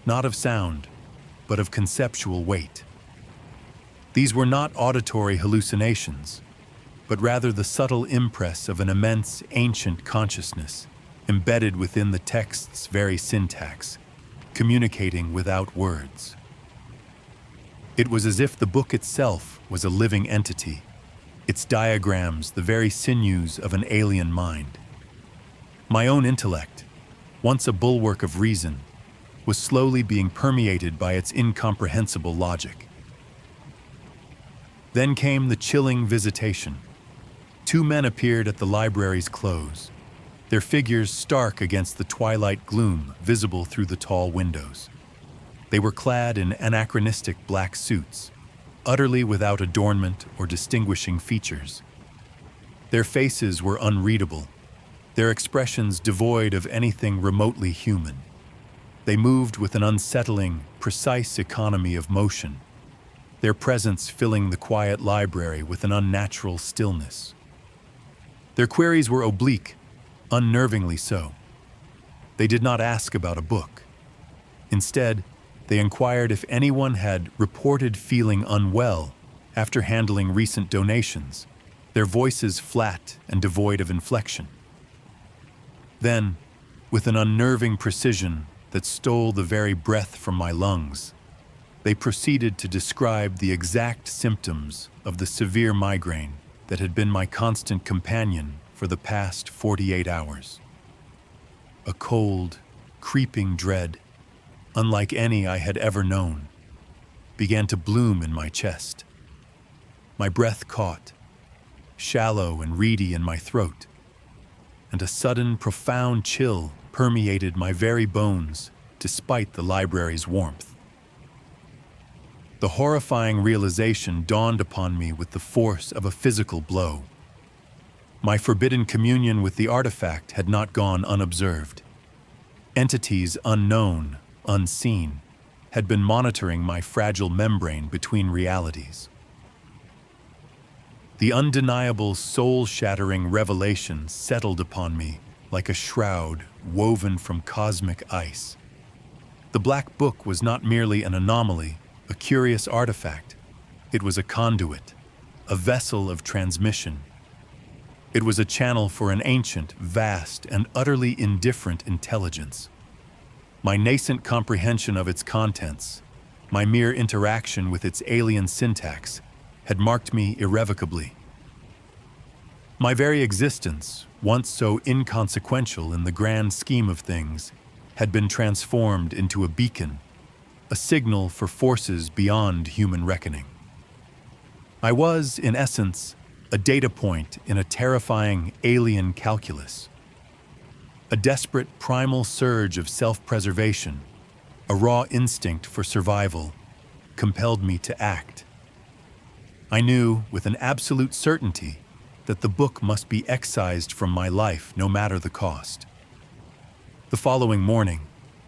not of sound, but of conceptual weight. These were not auditory hallucinations, but rather the subtle impress of an immense, ancient consciousness embedded within the text's very syntax, communicating without words. It was as if the book itself was a living entity, its diagrams the very sinews of an alien mind. My own intellect, once a bulwark of reason, was slowly being permeated by its incomprehensible logic. Then came the chilling visitation. Two men appeared at the library's close, their figures stark against the twilight gloom visible through the tall windows. They were clad in anachronistic black suits, utterly without adornment or distinguishing features. Their faces were unreadable, their expressions devoid of anything remotely human. They moved with an unsettling, precise economy of motion, their presence filling the quiet library with an unnatural stillness. Their queries were oblique, unnervingly so. They did not ask about a book. Instead, they inquired if anyone had reported feeling unwell after handling recent donations, their voices flat and devoid of inflection. Then, with an unnerving precision that stole the very breath from my lungs, they proceeded to describe the exact symptoms of the severe migraine that had been my constant companion for the past 48 hours. A cold, creeping dread, unlike any I had ever known, began to bloom in my chest. My breath caught, shallow and reedy in my throat, and a sudden, profound chill permeated my very bones despite the library's warmth. The horrifying realization dawned upon me with the force of a physical blow. My forbidden communion with the artifact had not gone unobserved. Entities unknown, unseen, had been monitoring my fragile membrane between realities. The undeniable, soul-shattering revelation settled upon me like a shroud woven from cosmic ice. The Black Book was not merely an anomaly, a curious artifact. It was a conduit, a vessel of transmission. It was a channel for an ancient, vast, and utterly indifferent intelligence. My nascent comprehension of its contents, my mere interaction with its alien syntax, had marked me irrevocably. My very existence, once so inconsequential in the grand scheme of things, had been transformed into a beacon, a signal for forces beyond human reckoning. I was, in essence, a data point in a terrifying alien calculus. A desperate primal surge of self-preservation A raw instinct for survival compelled me to act. I knew with an absolute certainty that the book must be excised from my life no matter the cost. The following morning,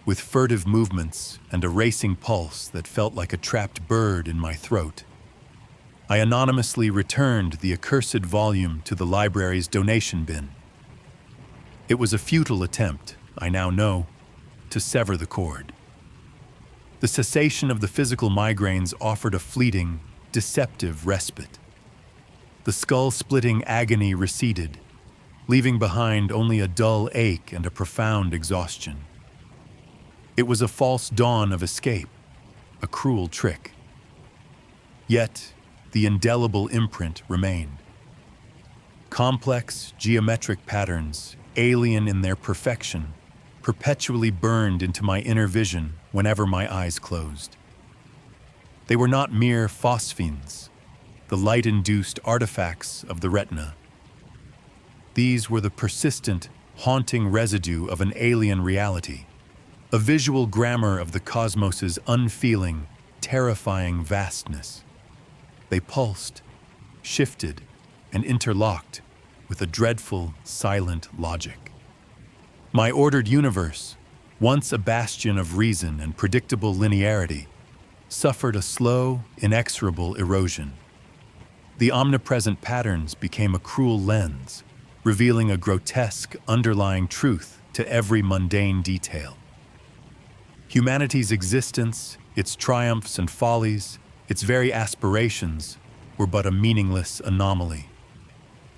with furtive movements and a racing pulse that felt like a trapped bird in my throat, I anonymously returned the accursed volume to the library's donation bin. It was a futile attempt, I now know, to sever the cord. The cessation of the physical migraines offered a fleeting, deceptive respite. The skull-splitting agony receded, leaving behind only a dull ache and a profound exhaustion. It was a false dawn of escape, a cruel trick. Yet, the indelible imprint remained. Complex, geometric patterns, alien in their perfection, perpetually burned into my inner vision whenever my eyes closed. They were not mere phosphenes, the light-induced artifacts of the retina. These were the persistent, haunting residue of an alien reality, a visual grammar of the cosmos's unfeeling, terrifying vastness. They pulsed, shifted, and interlocked with a dreadful, silent logic. My ordered universe, once a bastion of reason and predictable linearity, suffered a slow, inexorable erosion. The omnipresent patterns became a cruel lens, revealing a grotesque, underlying truth to every mundane detail. Humanity's existence, its triumphs and follies, its very aspirations, were but a meaningless anomaly,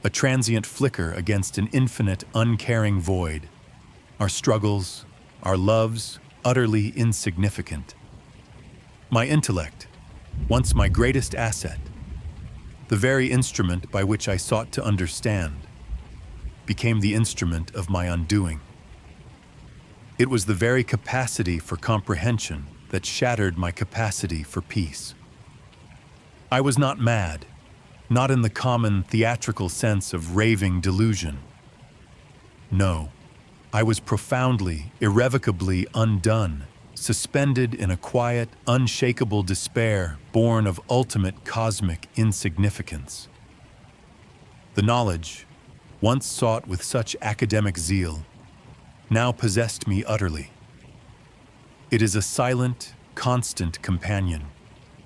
a transient flicker against an infinite, uncaring void. Our struggles, our loves, utterly insignificant. My intellect, once my greatest asset, the very instrument by which I sought to understand, became the instrument of my undoing. It was the very capacity for comprehension that shattered my capacity for peace. I was not mad, not in the common theatrical sense of raving delusion. No, I was profoundly, irrevocably undone, suspended in a quiet, unshakable despair born of ultimate cosmic insignificance. The knowledge, once sought with such academic zeal, now possessed me utterly. It is a silent, constant companion,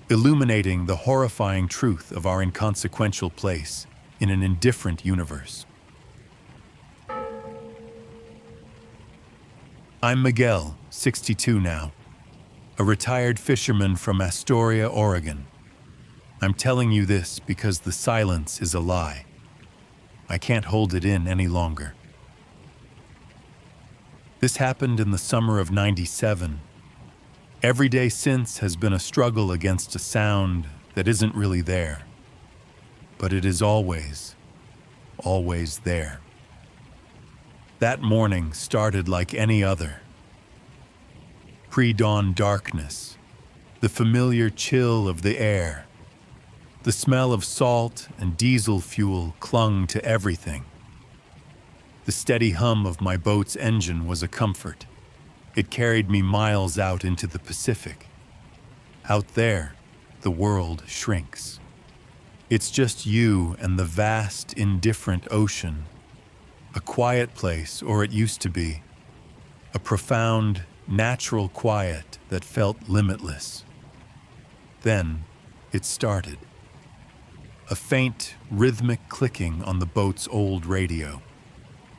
illuminating the horrifying truth of our inconsequential place in an indifferent universe. I'm Miguel, 62 now, a retired fisherman from Astoria, Oregon. I'm telling you this because the silence is a lie. I can't hold it in any longer. This happened in the summer of '97. Every day since has been a struggle against a sound that isn't really there, but it is always, always there. That morning started like any other. Pre-dawn darkness, the familiar chill of the air, the smell of salt and diesel fuel clung to everything. The steady hum of my boat's engine was a comfort. It carried me miles out into the Pacific. Out there, the world shrinks. It's just you and the vast, indifferent ocean. A quiet place, or it used to be. A profound, natural quiet that felt limitless. Then, it started. A faint, rhythmic clicking on the boat's old radio.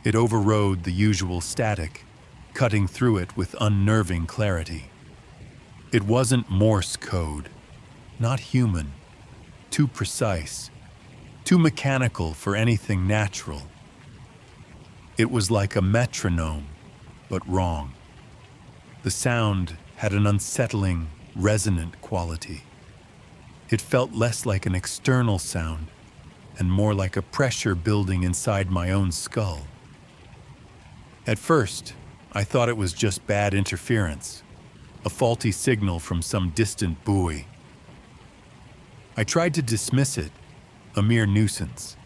It overrode the usual static, cutting through it with unnerving clarity. It wasn't Morse code, not human, too precise, too mechanical for anything natural. It was like a metronome, but wrong. The sound had an unsettling, resonant quality. It felt less like an external sound and more like a pressure building inside my own skull. At first, I thought it was just bad interference, a faulty signal from some distant buoy. I tried to dismiss it, a mere nuisance.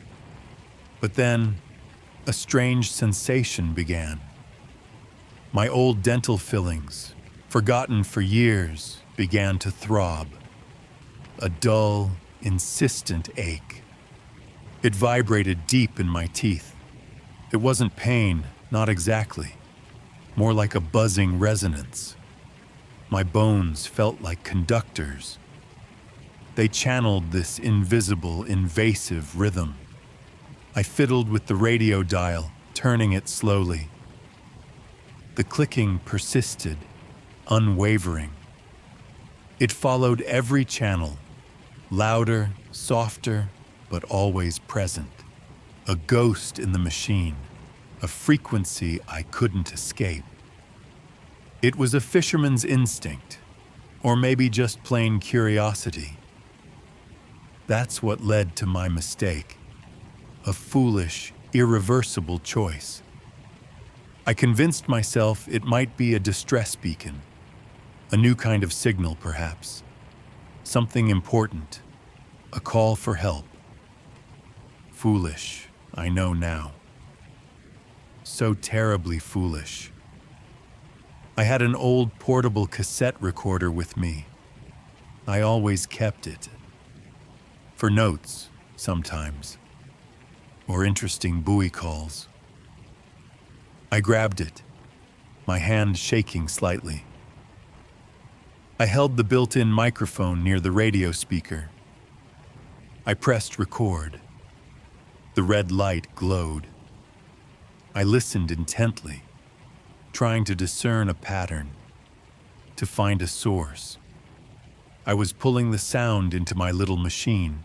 But then, a strange sensation began. My old dental fillings, forgotten for years, began to throb. A dull, insistent ache. It vibrated deep in my teeth. It wasn't pain, not exactly. More like a buzzing resonance. My bones felt like conductors. They channeled this invisible, invasive rhythm. I fiddled with the radio dial, turning it slowly. The clicking persisted, unwavering. It followed every channel, louder, softer, but always present. A ghost in the machine, a frequency I couldn't escape. It was a fisherman's instinct, or maybe just plain curiosity. That's what led to my mistake, a foolish, irreversible choice. I convinced myself it might be a distress beacon, a new kind of signal perhaps, something important, a call for help. Foolish, I know now. So terribly foolish. I had an old portable cassette recorder with me. I always kept it. For notes, sometimes. Or interesting buoy calls. I grabbed it, my hand shaking slightly. I held the built-in microphone near the radio speaker. I pressed record. The red light glowed. I listened intently, trying to discern a pattern, to find a source. I was pulling the sound into my little machine,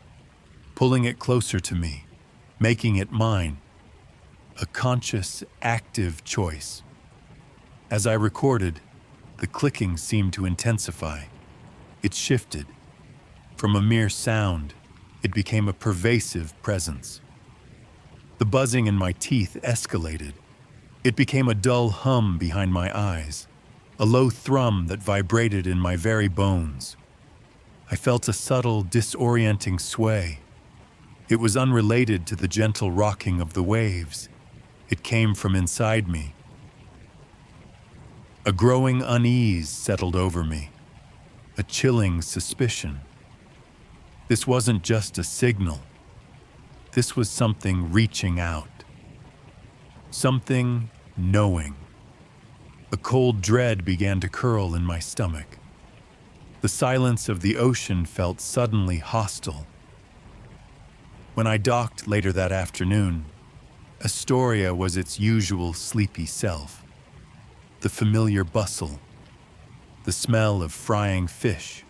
pulling it closer to me, making it mine. A conscious, active choice. As I recorded, the clicking seemed to intensify. It shifted. From a mere sound, it became a pervasive presence. The buzzing in my teeth escalated. It became a dull hum behind my eyes, a low thrum that vibrated in my very bones. I felt a subtle, disorienting sway. It was unrelated to the gentle rocking of the waves. It came from inside me. A growing unease settled over me, a chilling suspicion. This wasn't just a signal. This was something reaching out. Something knowing. A cold dread began to curl in my stomach. The silence of the ocean felt suddenly hostile. When I docked later that afternoon, Astoria was its usual sleepy self. The familiar bustle, the smell of frying fish.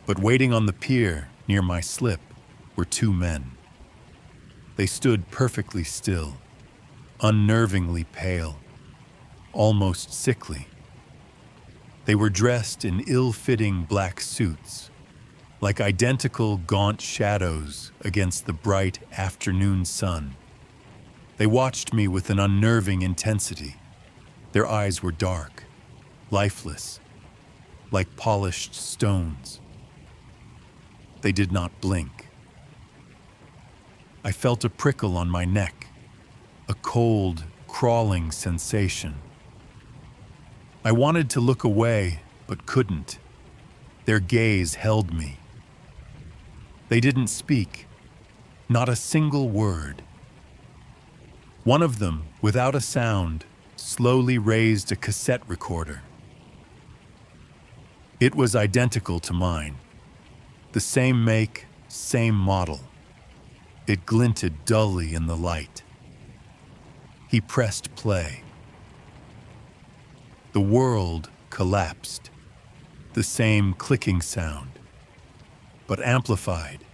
But waiting on the pier near my slip were two men. They stood perfectly still, unnervingly pale, almost sickly. They were dressed in ill-fitting black suits, like identical gaunt shadows against the bright afternoon sun. They watched me with an unnerving intensity. Their eyes were dark, lifeless, like polished stones. They did not blink. I felt a prickle on my neck, a cold, crawling sensation. I wanted to look away, but couldn't. Their gaze held me. They didn't speak, not a single word. One of them, without a sound, slowly raised a cassette recorder. It was identical to mine. The same make, same model. It glinted dully in the light. He pressed play. The world collapsed. The same clicking sound, but amplified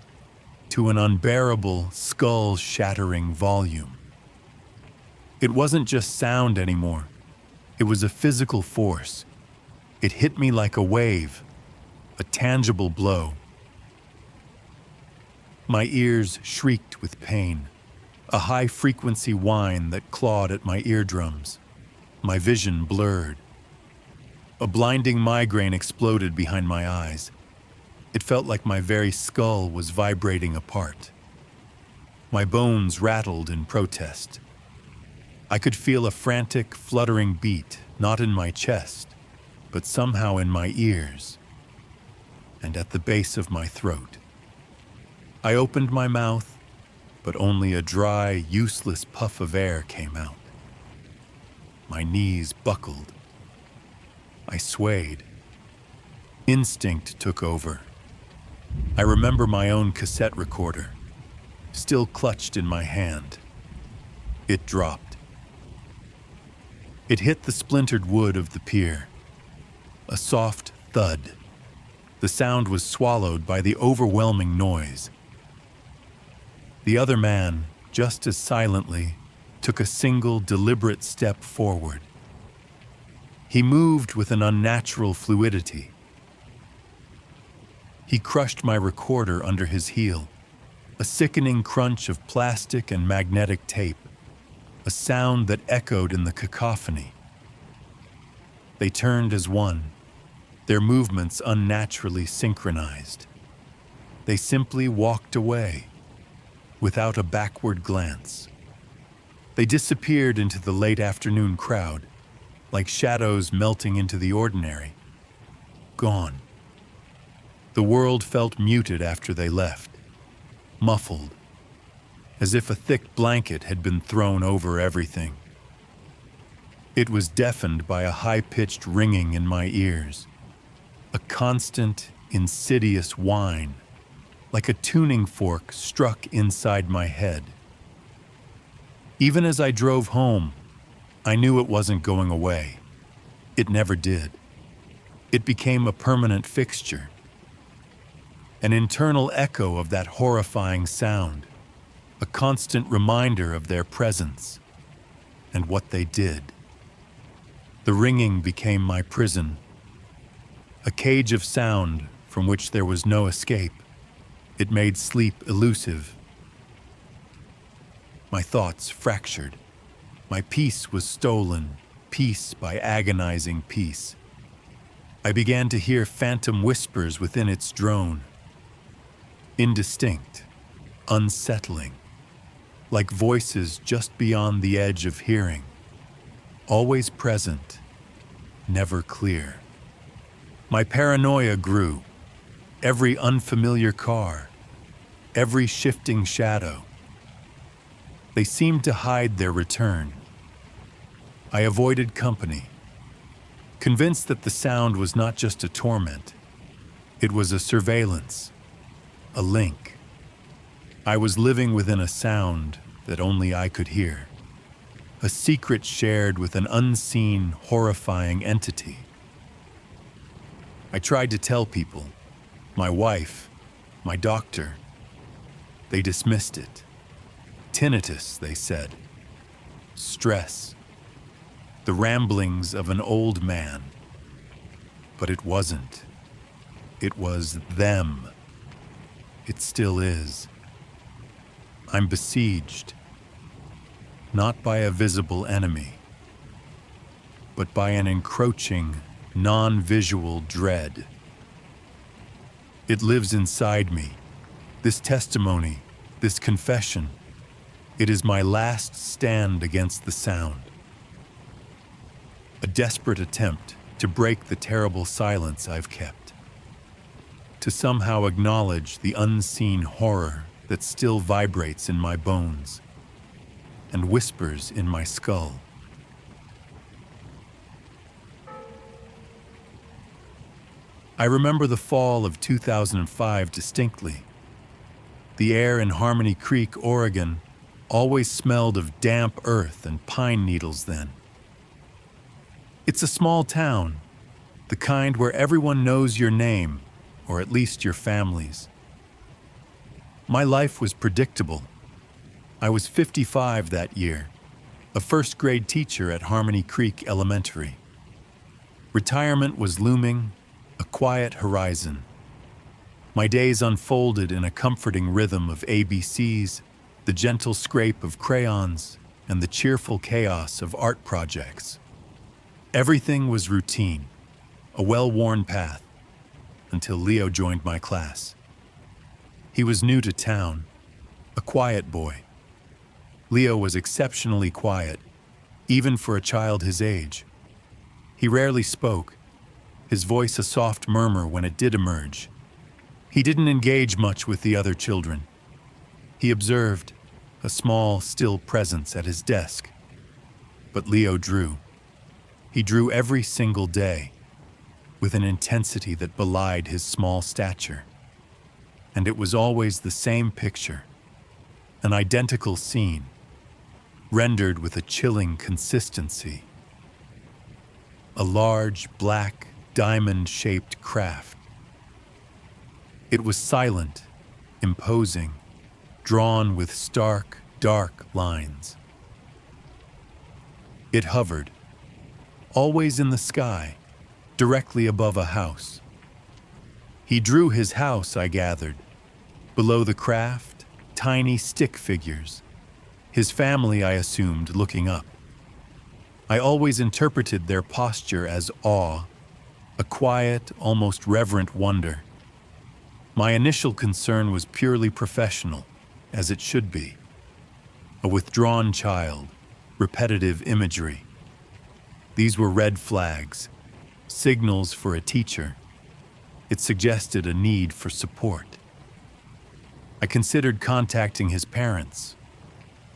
to an unbearable, skull-shattering volume. It wasn't just sound anymore. It was a physical force. It hit me like a wave, a tangible blow. My ears shrieked with pain, a high-frequency whine that clawed at my eardrums. My vision blurred. A blinding migraine exploded behind my eyes. It felt like my very skull was vibrating apart. My bones rattled in protest. I could feel a frantic, fluttering beat, not in my chest, but somehow in my ears and at the base of my throat. I opened my mouth, but only a dry, useless puff of air came out. My knees buckled. I swayed. Instinct took over. I remember my own cassette recorder, still clutched in my hand. It dropped. It hit the splintered wood of the pier. A soft thud. The sound was swallowed by the overwhelming noise. The other man, just as silently, took a single, deliberate step forward. He moved with an unnatural fluidity. He crushed my recorder under his heel, a sickening crunch of plastic and magnetic tape, a sound that echoed in the cacophony. They turned as one, their movements unnaturally synchronized. They simply walked away, without a backward glance. They disappeared into the late afternoon crowd, like shadows melting into the ordinary. Gone. The world felt muted after they left, muffled, as if a thick blanket had been thrown over everything. It was deafened by a high-pitched ringing in my ears, a constant, insidious whine, like a tuning fork struck inside my head. Even as I drove home, I knew it wasn't going away. It never did. It became a permanent fixture, an internal echo of that horrifying sound, a constant reminder of their presence and what they did. The ringing became my prison, a cage of sound from which there was no escape. It made sleep elusive. My thoughts fractured. My peace was stolen, piece by agonizing piece. I began to hear phantom whispers within its drone. Indistinct, unsettling, like voices just beyond the edge of hearing. Always present, never clear. My paranoia grew. Every unfamiliar car, every shifting shadow. They seemed to hide their return. I avoided company, convinced that the sound was not just a torment. It was a surveillance, a link. I was living within a sound that only I could hear, a secret shared with an unseen, horrifying entity. I tried to tell people, my wife, my doctor. They dismissed it. Tinnitus, they said. Stress. The ramblings of an old man. But it wasn't. It was them. It still is. I'm besieged, not by a visible enemy, but by an encroaching, non-visual dread. It lives inside me, this testimony, this confession. It is my last stand against the sound. A desperate attempt to break the terrible silence I've kept, to somehow acknowledge the unseen horror that still vibrates in my bones and whispers in my skull. I remember the fall of 2005 distinctly. The air in Harmony Creek, Oregon, always smelled of damp earth and pine needles then. It's a small town, the kind where everyone knows your name, or at least your family's. My life was predictable. I was 55 that year, a first-grade teacher at Harmony Creek Elementary. Retirement was looming, a quiet horizon. My days unfolded in a comforting rhythm of ABCs, the gentle scrape of crayons, and the cheerful chaos of art projects. Everything was routine, a well-worn path, until Leo joined my class. He was new to town, a quiet boy. Leo was exceptionally quiet, even for a child his age. He rarely spoke, his voice a soft murmur when it did emerge. He didn't engage much with the other children. He observed, a small, still presence at his desk. But Leo drew. He drew every single day, with an intensity that belied his small stature. And it was always the same picture, an identical scene, rendered with a chilling consistency. A large, black, diamond-shaped craft. It was silent, imposing, drawn with stark, dark lines. It hovered, always in the sky, directly above a house. He drew his house, I gathered. Below the craft, tiny stick figures. His family, I assumed, looking up. I always interpreted their posture as awe, a quiet, almost reverent wonder. My initial concern was purely professional, as it should be. A withdrawn child, repetitive imagery. These were red flags, signals for a teacher. It suggested a need for support. I considered contacting his parents.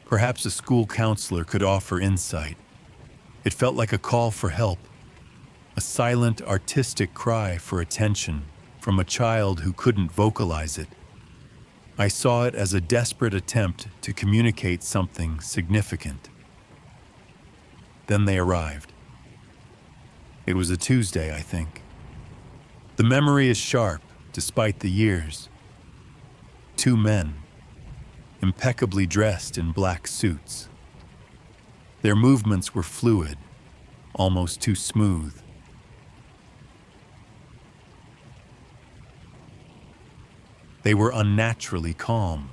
Perhaps a school counselor could offer insight. It felt like a call for help, a silent, artistic cry for attention from a child who couldn't vocalize it. I saw it as a desperate attempt to communicate something significant. Then they arrived. It was a Tuesday, I think. The memory is sharp, despite the years. 2 men, impeccably dressed in black suits. Their movements were fluid, almost too smooth. They were unnaturally calm.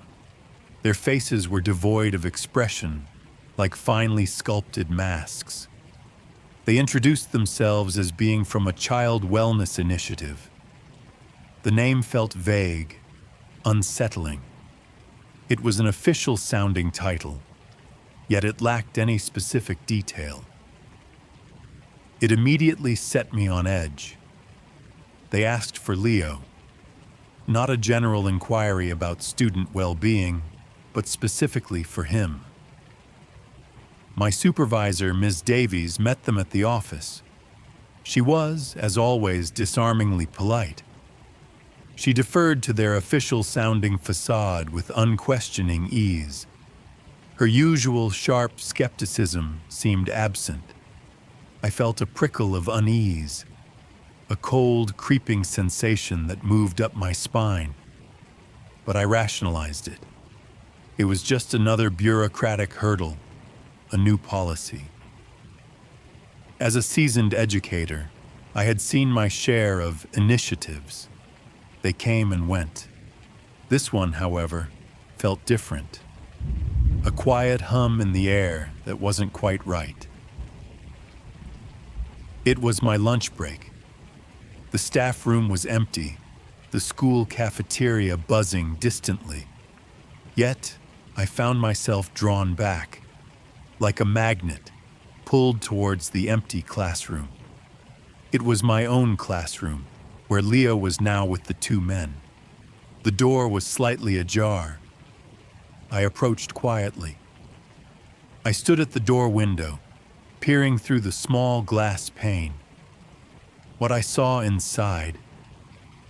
Their faces were devoid of expression, like finely sculpted masks. They introduced themselves as being from a child wellness initiative. The name felt vague, unsettling. It was an official-sounding title, yet it lacked any specific detail. It immediately set me on edge. They asked for Leo. Not a general inquiry about student well-being, but specifically for him. My supervisor, Ms. Davies, met them at the office. She was, as always, disarmingly polite. She deferred to their official-sounding facade with unquestioning ease. Her usual sharp skepticism seemed absent. I felt a prickle of unease, a cold, creeping sensation that moved up my spine. But I rationalized it. It was just another bureaucratic hurdle, a new policy. As a seasoned educator, I had seen my share of initiatives. They came and went. This one, however, felt different. A quiet hum in the air that wasn't quite right. It was my lunch break. The staff room was empty, the school cafeteria buzzing distantly. Yet, I found myself drawn back, like a magnet, pulled towards the empty classroom. It was my own classroom, where Leo was now with the 2 men. The door was slightly ajar. I approached quietly. I stood at the door window, peering through the small glass pane. What I saw inside,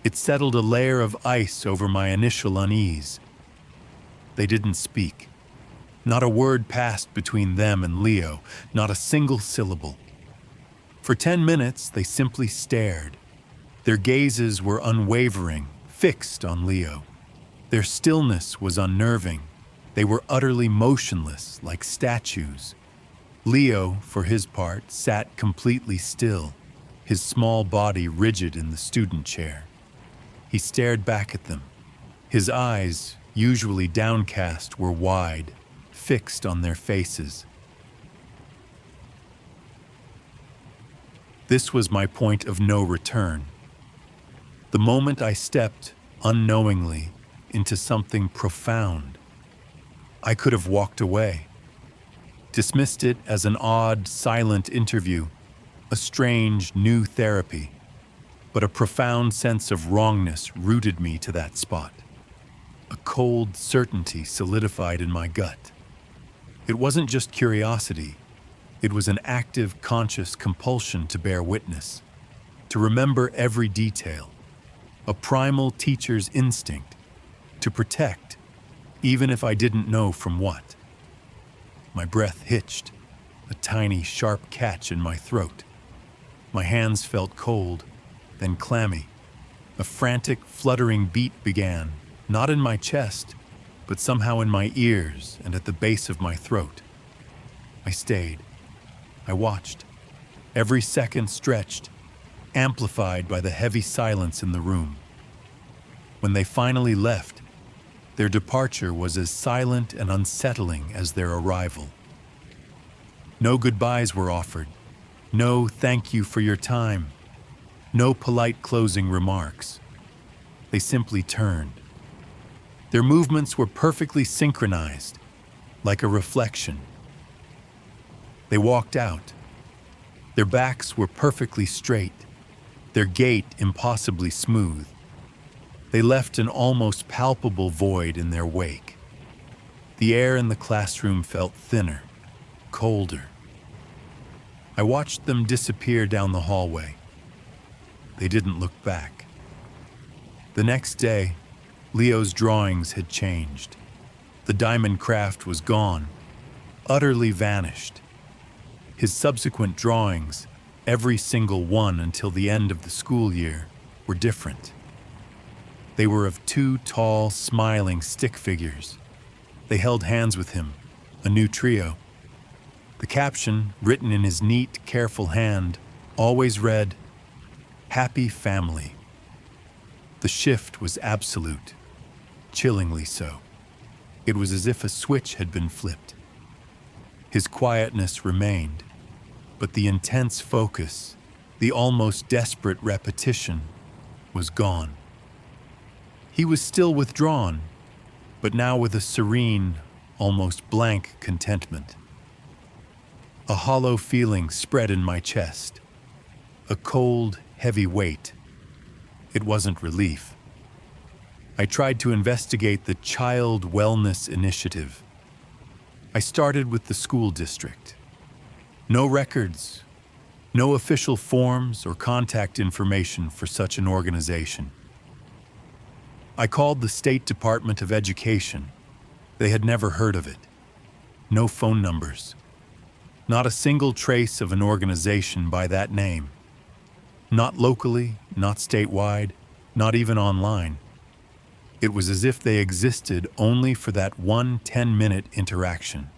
it settled a layer of ice over my initial unease. They didn't speak. Not a word passed between them and Leo, not a single syllable. For 10 minutes, they simply stared. Their gazes were unwavering, fixed on Leo. Their stillness was unnerving. They were utterly motionless, like statues. Leo, for his part, sat completely still, his small body rigid in the student chair. He stared back at them. His eyes, usually downcast, were wide, fixed on their faces. This was my point of no return. The moment I stepped, unknowingly, into something profound. I could have walked away, dismissed it as an odd, silent interview, a strange, new therapy. but a profound sense of wrongness rooted me to that spot. A cold certainty solidified in my gut. It wasn't just curiosity, it was an active, conscious compulsion to bear witness, to remember every detail, a primal teacher's instinct, to protect, even if I didn't know from what. My breath hitched, a tiny, sharp catch in my throat. My hands felt cold, then clammy. A frantic, fluttering beat began, not in my chest, but somehow in my ears and at the base of my throat. I stayed. I watched. Every second stretched, amplified by the heavy silence in the room. When they finally left, their departure was as silent and unsettling as their arrival. No goodbyes were offered. No thank you for your time. No polite closing remarks. They simply turned. Their movements were perfectly synchronized, like a reflection. They walked out. Their backs were perfectly straight, their gait impossibly smooth. They left an almost palpable void in their wake. The air in the classroom felt thinner, colder. I watched them disappear down the hallway. They didn't look back. The next day, Leo's drawings had changed. The diamond craft was gone, utterly vanished. His subsequent drawings, every single one until the end of the school year, were different. They were of two tall, smiling stick figures. They held hands with him, a new trio. The caption, written in his neat, careful hand, always read, "Happy Family." The shift was absolute, chillingly so. It was as if a switch had been flipped. His quietness remained, but the intense focus, the almost desperate repetition, was gone. He was still withdrawn, but now with a serene, almost blank contentment. A hollow feeling spread in my chest, a cold, heavy weight. It wasn't relief. I tried to investigate the Child Wellness Initiative. I started with the school district. No records, no official forms or contact information for such an organization. I called the State Department of Education. They had never heard of it. No phone numbers. Not a single trace of an organization by that name. Not locally, not statewide, not even online. It was as if they existed only for that one 10-minute interaction.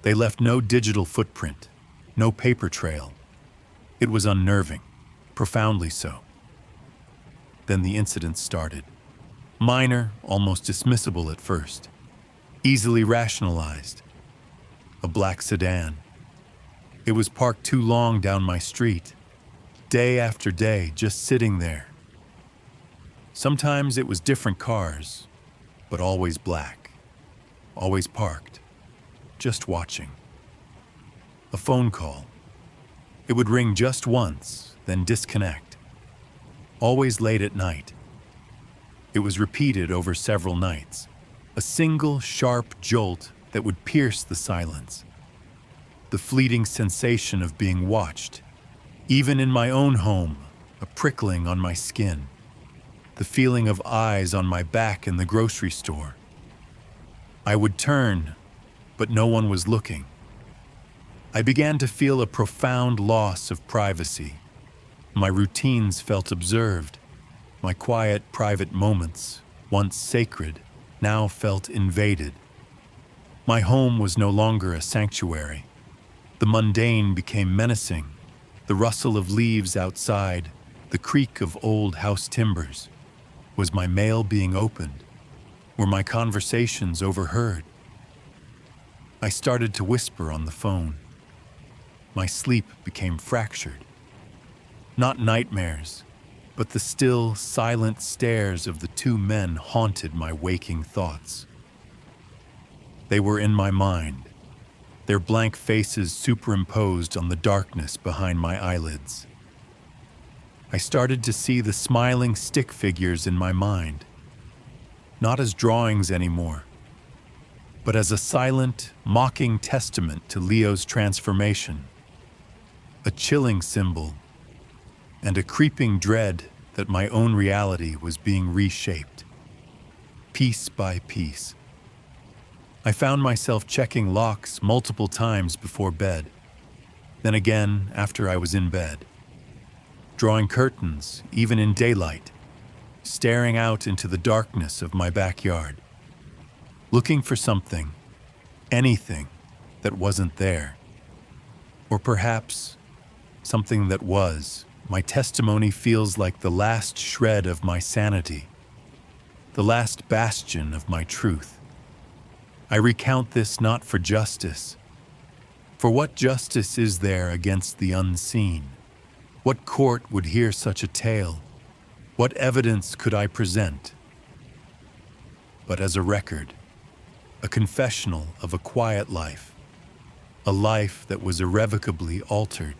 They left no digital footprint, no paper trail. It was unnerving, profoundly so. Then the incident started. Minor, almost dismissible at first. Easily rationalized. A black sedan. It was parked too long down my street. Day after day, just sitting there. Sometimes it was different cars, but always black. Always parked. Just watching. A phone call. It would ring just once, then disconnect. Always late at night. It was repeated over several nights. A single sharp jolt that would pierce the silence. The fleeting sensation of being watched. Even in my own home, a prickling on my skin. The feeling of eyes on my back in the grocery store. I would turn, but no one was looking. I began to feel a profound loss of privacy. My routines felt observed. My quiet, private moments, once sacred, now felt invaded. My home was no longer a sanctuary. The mundane became menacing. The rustle of leaves outside, the creak of old house timbers. Was my mail being opened? Were my conversations overheard? I started to whisper on the phone. My sleep became fractured. Not nightmares, but the still, silent stares of the two men haunted my waking thoughts. They were in my mind, their blank faces superimposed on the darkness behind my eyelids. I started to see the smiling stick figures in my mind, not as drawings anymore, but as a silent, mocking testament to Leo's transformation, a chilling symbol, and a creeping dread that my own reality was being reshaped, piece by piece. I found myself checking locks multiple times before bed, then again after I was in bed, drawing curtains even in daylight, staring out into the darkness of my backyard, looking for something, anything that wasn't there, or perhaps something that was. My testimony feels like the last shred of my sanity, the last bastion of my truth. I recount this not for justice. For what justice is there against the unseen? What court would hear such a tale? What evidence could I present? But as a record, a confessional of a quiet life, a life that was irrevocably altered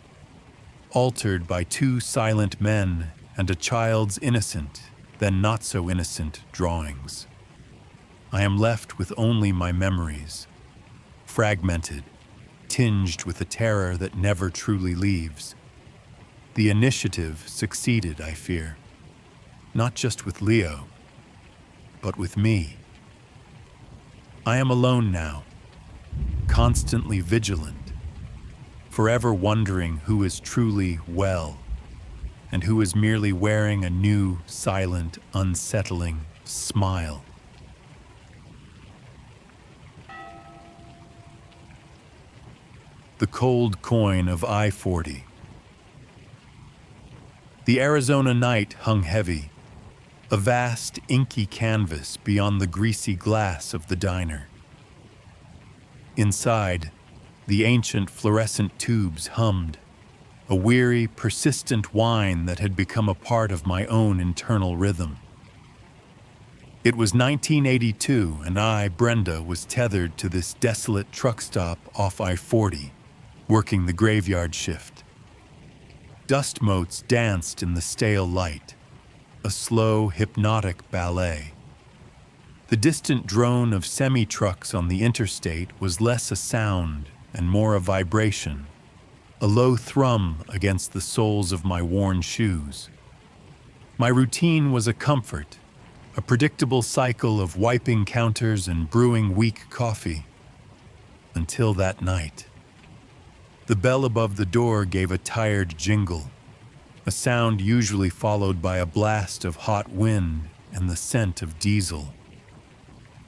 by two silent men and a child's innocent, then not so innocent, drawings. I am left with only my memories, fragmented, tinged with a terror that never truly leaves. The initiative succeeded, I fear, not just with Leo, but with me. I am alone now, constantly vigilant, forever wondering who is truly well and who is merely wearing a new, silent, unsettling smile. The cold coin of I-40. The Arizona night hung heavy, a vast, inky canvas beyond the greasy glass of the diner. Inside, the ancient fluorescent tubes hummed, a weary, persistent whine that had become a part of my own internal rhythm. It was 1982, and I, Brenda, was tethered to this desolate truck stop off I-40, working the graveyard shift. Dust motes danced in the stale light, a slow, hypnotic ballet. The distant drone of semi-trucks on the interstate was less a sound and more a vibration, a low thrum against the soles of my worn shoes. My routine was a comfort, a predictable cycle of wiping counters and brewing weak coffee, until that night. The bell above the door gave a tired jingle, a sound usually followed by a blast of hot wind and the scent of diesel.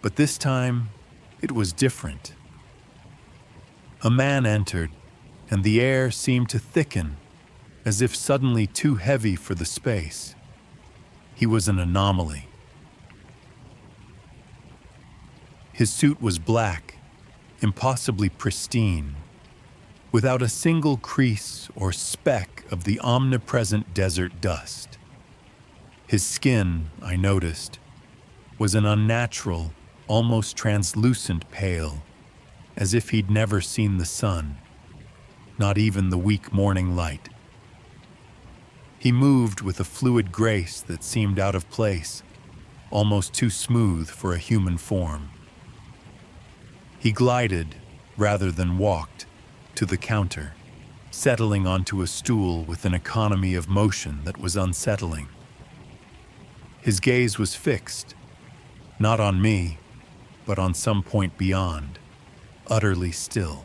But this time, it was different. A man entered, and the air seemed to thicken, as if suddenly too heavy for the space. He was an anomaly. His suit was black, impossibly pristine, without a single crease or speck of the omnipresent desert dust. His skin, I noticed, was an unnatural, almost translucent pale, as if he'd never seen the sun, not even the weak morning light. He moved with a fluid grace that seemed out of place, almost too smooth for a human form. He glided, rather than walked, to the counter, settling onto a stool with an economy of motion that was unsettling. His gaze was fixed, not on me, but on some point beyond, utterly still.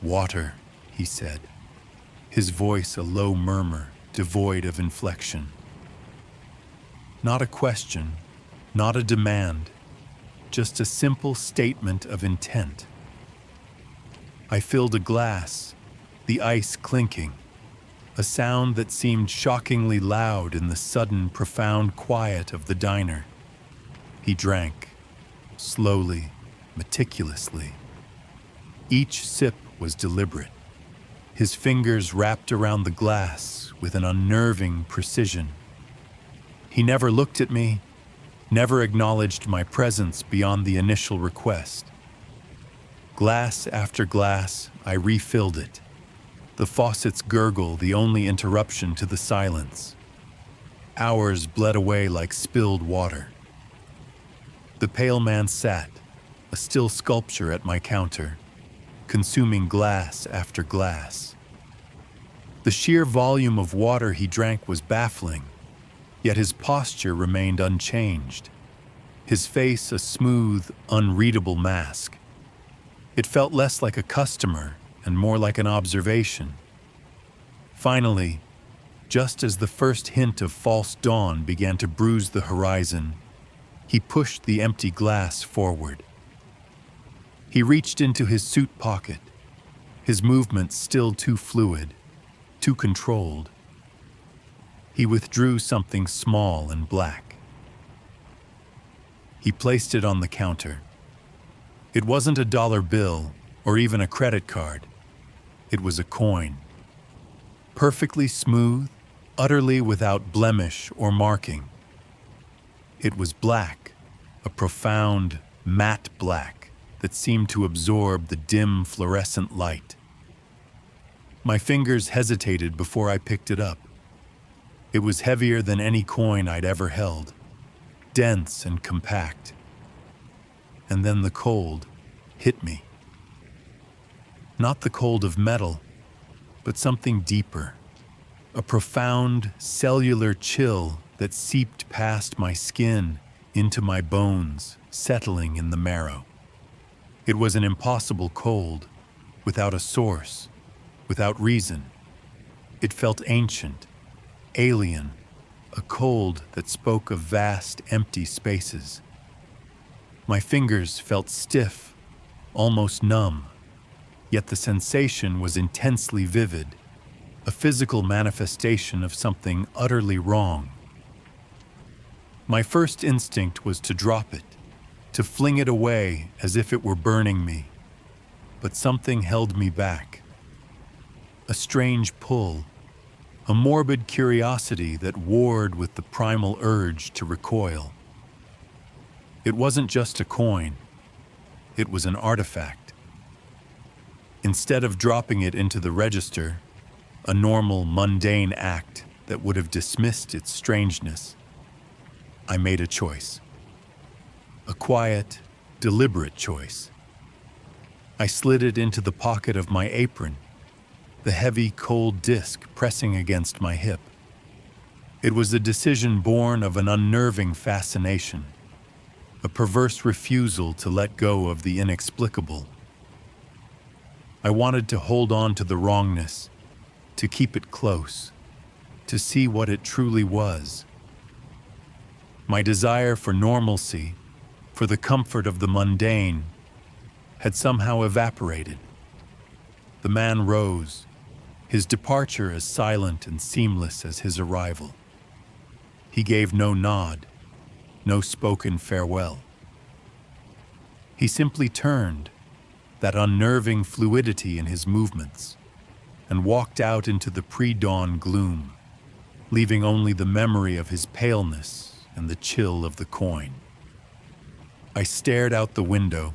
"Water," he said, his voice a low murmur, devoid of inflection. Not a question, not a demand, just a simple statement of intent. I filled a glass, the ice clinking, a sound that seemed shockingly loud in the sudden, profound quiet of the diner. He drank, slowly, meticulously. Each sip was deliberate, his fingers wrapped around the glass with an unnerving precision. He never looked at me, never acknowledged my presence beyond the initial request. Glass after glass, I refilled it. The faucet's gurgle the only interruption to the silence. Hours bled away like spilled water. The pale man sat, a still sculpture at my counter, consuming glass after glass. The sheer volume of water he drank was baffling, yet his posture remained unchanged, his face a smooth, unreadable mask. It felt less like a customer and more like an observation. Finally, just as the first hint of false dawn began to bruise the horizon, he pushed the empty glass forward. He reached into his suit pocket, his movements still too fluid, too controlled. He withdrew something small and black. He placed it on the counter. It wasn't a dollar bill or even a credit card. It was a coin. Perfectly smooth, utterly without blemish or marking. It was black, a profound, matte black that seemed to absorb the dim fluorescent light. My fingers hesitated before I picked it up. It was heavier than any coin I'd ever held, dense and compact. And then the cold hit me. Not the cold of metal, but something deeper, a profound cellular chill that seeped past my skin into my bones, settling in the marrow. It was an impossible cold, without a source, without reason. It felt ancient, alien, a cold that spoke of vast, empty spaces. My fingers felt stiff, almost numb, yet the sensation was intensely vivid, a physical manifestation of something utterly wrong. My first instinct was to drop it, to fling it away as if it were burning me, but something held me back. A strange pull, a morbid curiosity that warred with the primal urge to recoil. It wasn't just a coin, it was an artifact. Instead of dropping it into the register, a normal, mundane act that would have dismissed its strangeness, I made a choice. A quiet, deliberate choice. I slid it into the pocket of my apron, the heavy, cold disc pressing against my hip. It was a decision born of an unnerving fascination, a perverse refusal to let go of the inexplicable. I wanted to hold on to the wrongness, to keep it close, to see what it truly was. My desire for normalcy, for the comfort of the mundane, had somehow evaporated. The man rose, his departure as silent and seamless as his arrival. He gave no nod, no spoken farewell. He simply turned, that unnerving fluidity in his movements, and walked out into the pre-dawn gloom, leaving only the memory of his paleness and the chill of the coin. I stared out the window,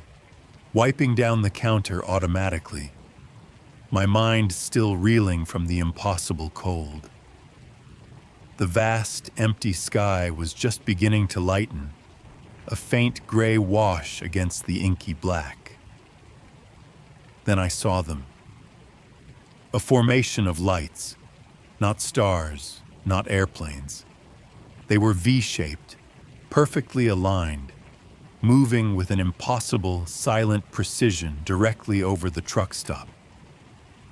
wiping down the counter automatically, my mind still reeling from the impossible cold. The vast, empty sky was just beginning to lighten, a faint gray wash against the inky black. Then I saw them. A formation of lights, not stars, not airplanes. They were V-shaped, perfectly aligned, moving with an impossible, silent precision directly over the truck stop.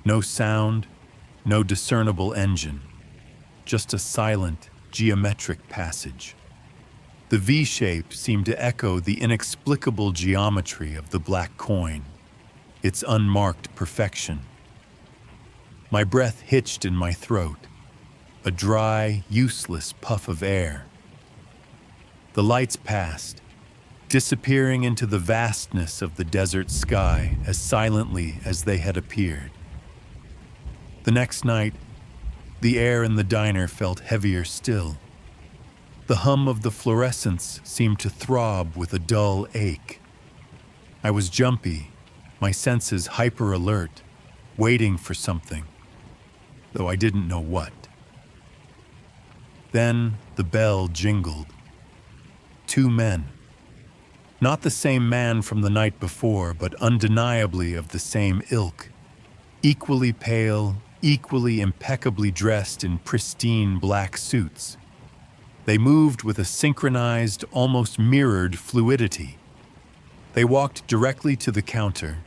No sound, no discernible engine, just a silent, geometric passage. The V-shape seemed to echo the inexplicable geometry of the black coin, its unmarked perfection. My breath hitched in my throat, a dry, useless puff of air. The lights passed, disappearing into the vastness of the desert sky as silently as they had appeared. The next night, the air in the diner felt heavier still. The hum of the fluorescents seemed to throb with a dull ache. I was jumpy, my senses hyper alert, waiting for something, though I didn't know what. Then the bell jingled. 2 men. Not the same man from the night before, but undeniably of the same ilk. Equally pale, equally impeccably dressed in pristine black suits. They moved with a synchronized, almost mirrored fluidity. They walked directly to the counter,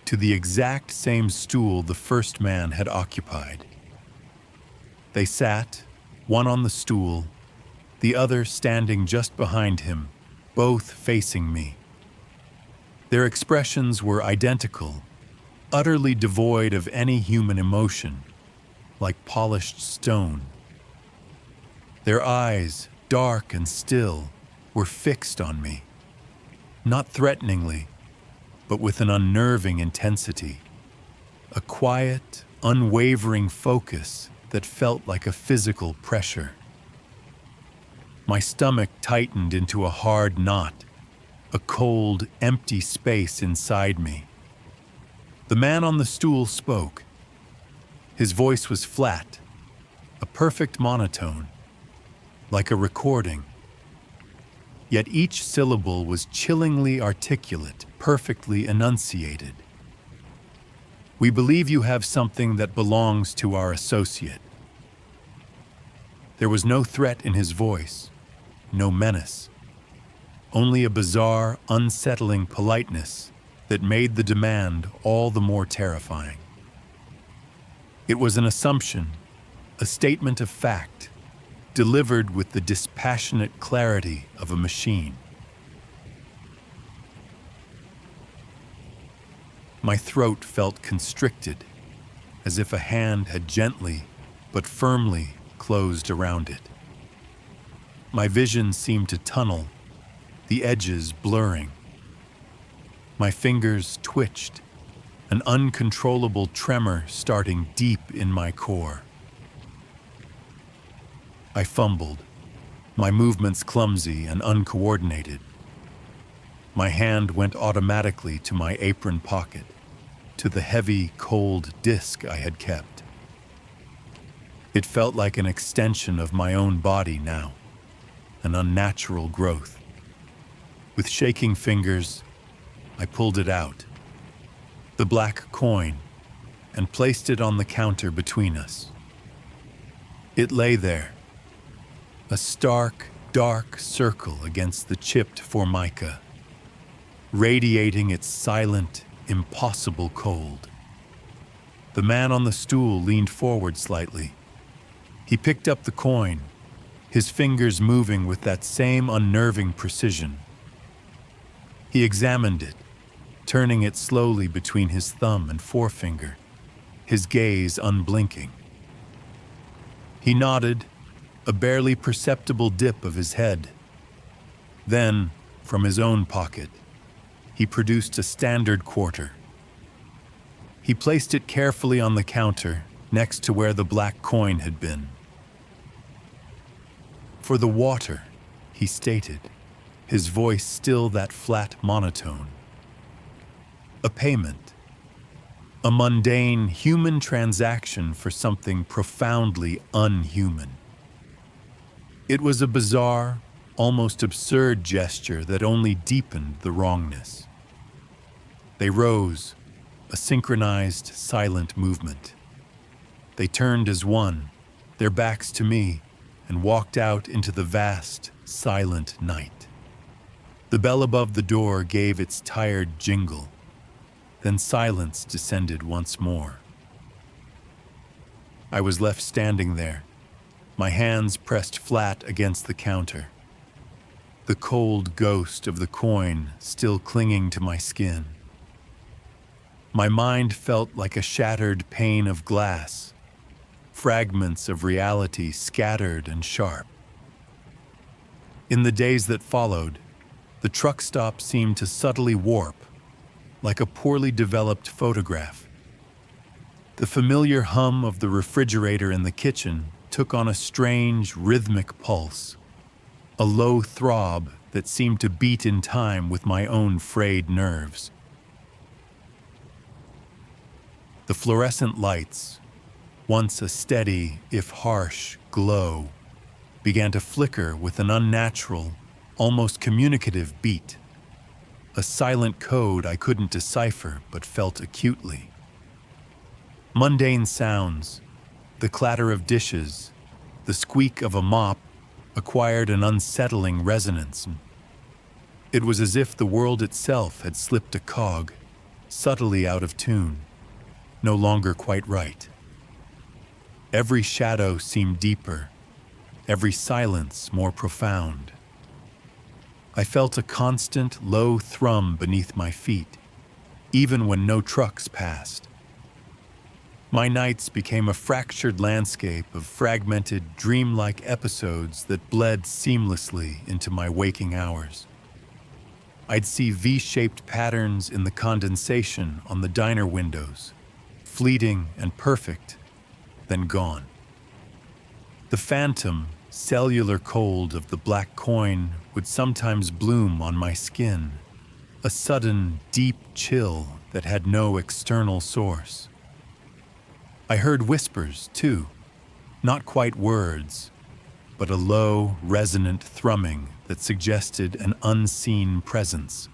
to the exact same stool the first man had occupied. They sat, one on the stool, the other standing just behind him, both facing me. Their expressions were identical, utterly devoid of any human emotion, like polished stone. Their eyes, dark and still, were fixed on me, not threateningly, but with an unnerving intensity, a quiet, unwavering focus that felt like a physical pressure. My stomach tightened into a hard knot, a cold, empty space inside me. The man on the stool spoke. His voice was flat, a perfect monotone, like a recording. Yet each syllable was chillingly articulate, perfectly enunciated. "We believe you have something that belongs to our associate." There was no threat in his voice, no menace, only a bizarre, unsettling politeness that made the demand all the more terrifying. It was an assumption, a statement of fact, delivered with the dispassionate clarity of a machine. My throat felt constricted, as if a hand had gently but firmly closed around it. My vision seemed to tunnel, the edges blurring. My fingers twitched, an uncontrollable tremor starting deep in my core. I fumbled, my movements clumsy and uncoordinated. My hand went automatically to my apron pocket, to the heavy, cold disc I had kept. It felt like an extension of my own body now, an unnatural growth. With shaking fingers, I pulled it out, the black coin, and placed it on the counter between us. It lay there, a stark, dark circle against the chipped formica, radiating its silent, impossible cold. The man on the stool leaned forward slightly. He picked up the coin, his fingers moving with that same unnerving precision. He examined it, turning it slowly between his thumb and forefinger, his gaze unblinking. He nodded, a barely perceptible dip of his head. Then, from his own pocket, he produced a standard quarter. He placed it carefully on the counter next to where the black coin had been. "For the water," he stated, his voice still that flat monotone. A payment, a mundane human transaction for something profoundly unhuman. It was a bizarre, almost absurd gesture that only deepened the wrongness. They rose, a synchronized, silent movement. They turned as one, their backs to me, and walked out into the vast, silent night. The bell above the door gave its tired jingle. Then silence descended once more. I was left standing there, my hands pressed flat against the counter, the cold ghost of the coin still clinging to my skin. My mind felt like a shattered pane of glass, fragments of reality scattered and sharp. In the days that followed, the truck stop seemed to subtly warp, like a poorly developed photograph. The familiar hum of the refrigerator in the kitchen took on a strange, rhythmic pulse, a low throb that seemed to beat in time with my own frayed nerves. The fluorescent lights, once a steady, if harsh, glow, began to flicker with an unnatural, almost communicative beat. A silent code I couldn't decipher but felt acutely. Mundane sounds, the clatter of dishes, the squeak of a mop, acquired an unsettling resonance. It was as if the world itself had slipped a cog, subtly out of tune, no longer quite right. Every shadow seemed deeper, every silence more profound. I felt a constant, low thrum beneath my feet, even when no trucks passed. My nights became a fractured landscape of fragmented, dreamlike episodes that bled seamlessly into my waking hours. I'd see V-shaped patterns in the condensation on the diner windows, fleeting and perfect, then gone. The phantom, cellular cold of the black coin would sometimes bloom on my skin, a sudden, deep chill that had no external source. I heard whispers, too, not quite words, but a low, resonant thrumming that suggested an unseen presence,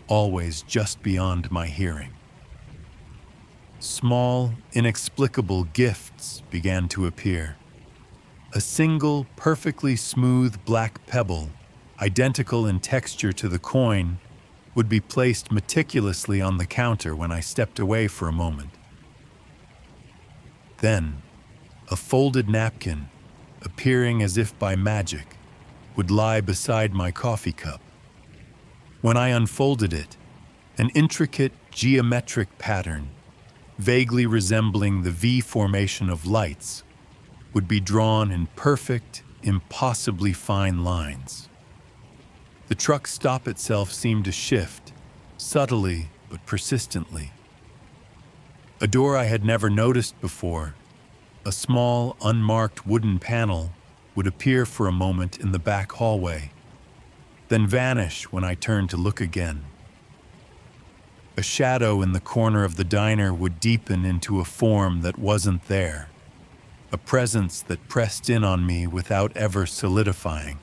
always just beyond my hearing. Small, inexplicable gifts began to appear. A single, perfectly smooth black pebble, identical in texture to the coin, would be placed meticulously on the counter when I stepped away for a moment. Then, a folded napkin, appearing as if by magic, would lie beside my coffee cup. When I unfolded it, an intricate geometric pattern, vaguely resembling the V formation of lights, would be drawn in perfect, impossibly fine lines. The truck stop itself seemed to shift, subtly but persistently. A door I had never noticed before, a small, unmarked wooden panel, would appear for a moment in the back hallway, then vanish when I turned to look again. A shadow in the corner of the diner would deepen into a form that wasn't there, a presence that pressed in on me without ever solidifying.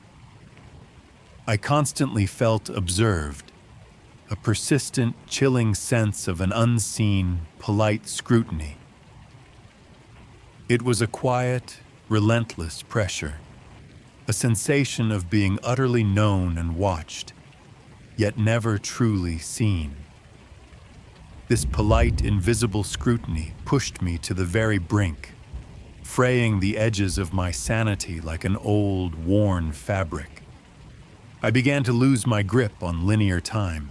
I constantly felt observed, a persistent, chilling sense of an unseen, polite scrutiny. It was a quiet, relentless pressure, a sensation of being utterly known and watched, yet never truly seen. This polite, invisible scrutiny pushed me to the very brink, fraying the edges of my sanity like an old, worn fabric. I began to lose my grip on linear time.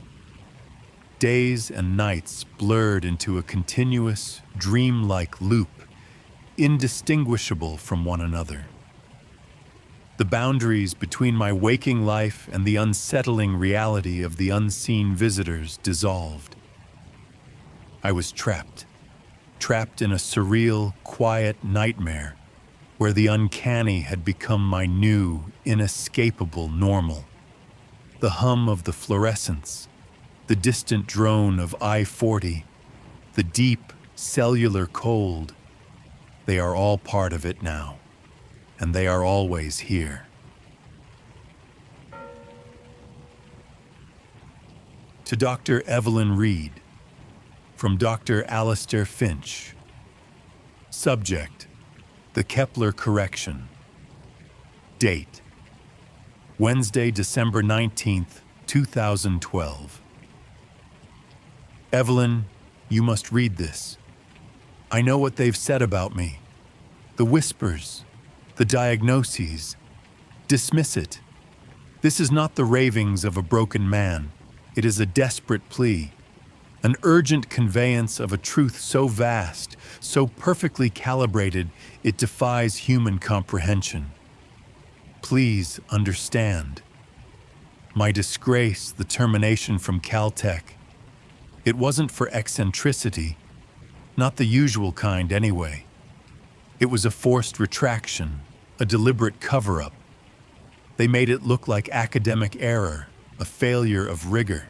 Days and nights blurred into a continuous, dreamlike loop, indistinguishable from one another. The boundaries between my waking life and the unsettling reality of the unseen visitors dissolved. I was trapped in a surreal, quiet nightmare where the uncanny had become my new, inescapable normal. The hum of the fluorescents, the distant drone of I-40, the deep, cellular cold, they are all part of it now, and they are always here. To Dr. Evelyn Reed, from Dr. Alistair Finch. Subject: The Kepler Correction. Date: Wednesday, December 19th, 2012. Evelyn, you must read this. I know what they've said about me. The whispers, the diagnoses. Dismiss it. This is not the ravings of a broken man. It is a desperate plea, an urgent conveyance of a truth so vast, so perfectly calibrated, it defies human comprehension. Please understand. My disgrace, the termination from Caltech, it wasn't for eccentricity, not the usual kind anyway. It was a forced retraction, a deliberate cover-up. They made it look like academic error, a failure of rigor.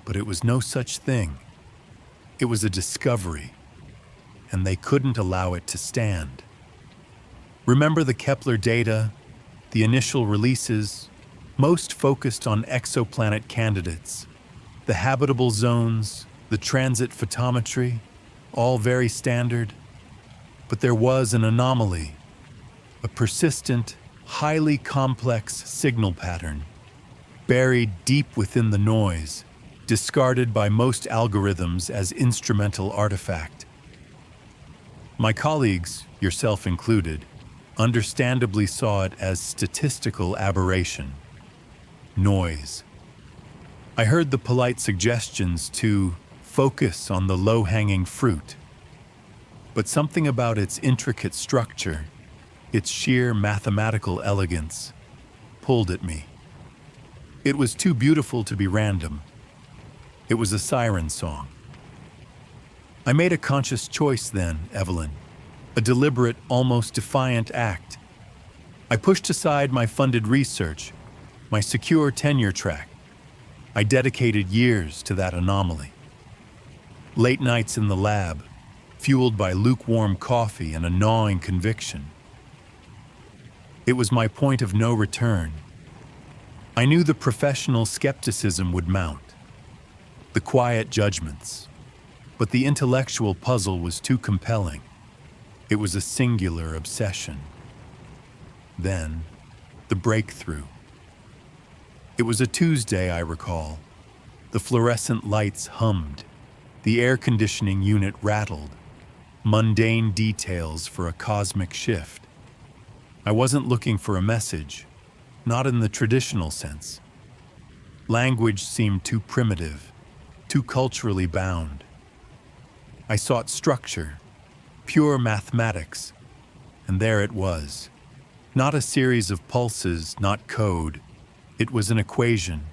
But it was no such thing. It was a discovery, and they couldn't allow it to stand. Remember the Kepler data, the initial releases, most focused on exoplanet candidates, the habitable zones, the transit photometry, all very standard. But there was an anomaly, a persistent, highly complex signal pattern, buried deep within the noise, discarded by most algorithms as instrumental artifact. My colleagues, yourself included, understandably saw it as statistical aberration. Noise. I heard the polite suggestions to focus on the low-hanging fruit, but something about its intricate structure, its sheer mathematical elegance, pulled at me. It was too beautiful to be random. It was a siren song. I made a conscious choice then, Evelyn, a deliberate, almost defiant act. I pushed aside my funded research, my secure tenure track. I dedicated years to that anomaly. Late nights in the lab, fueled by lukewarm coffee and a gnawing conviction. It was my point of no return. I knew the professional skepticism would mount, the quiet judgments, but the intellectual puzzle was too compelling. It was a singular obsession. Then, the breakthrough. It was a Tuesday, I recall. The fluorescent lights hummed. The air conditioning unit rattled. Mundane details for a cosmic shift. I wasn't looking for a message, not in the traditional sense. Language seemed too primitive, too culturally bound. I sought structure, pure mathematics, and there it was. Not a series of pulses, not code. It was an equation,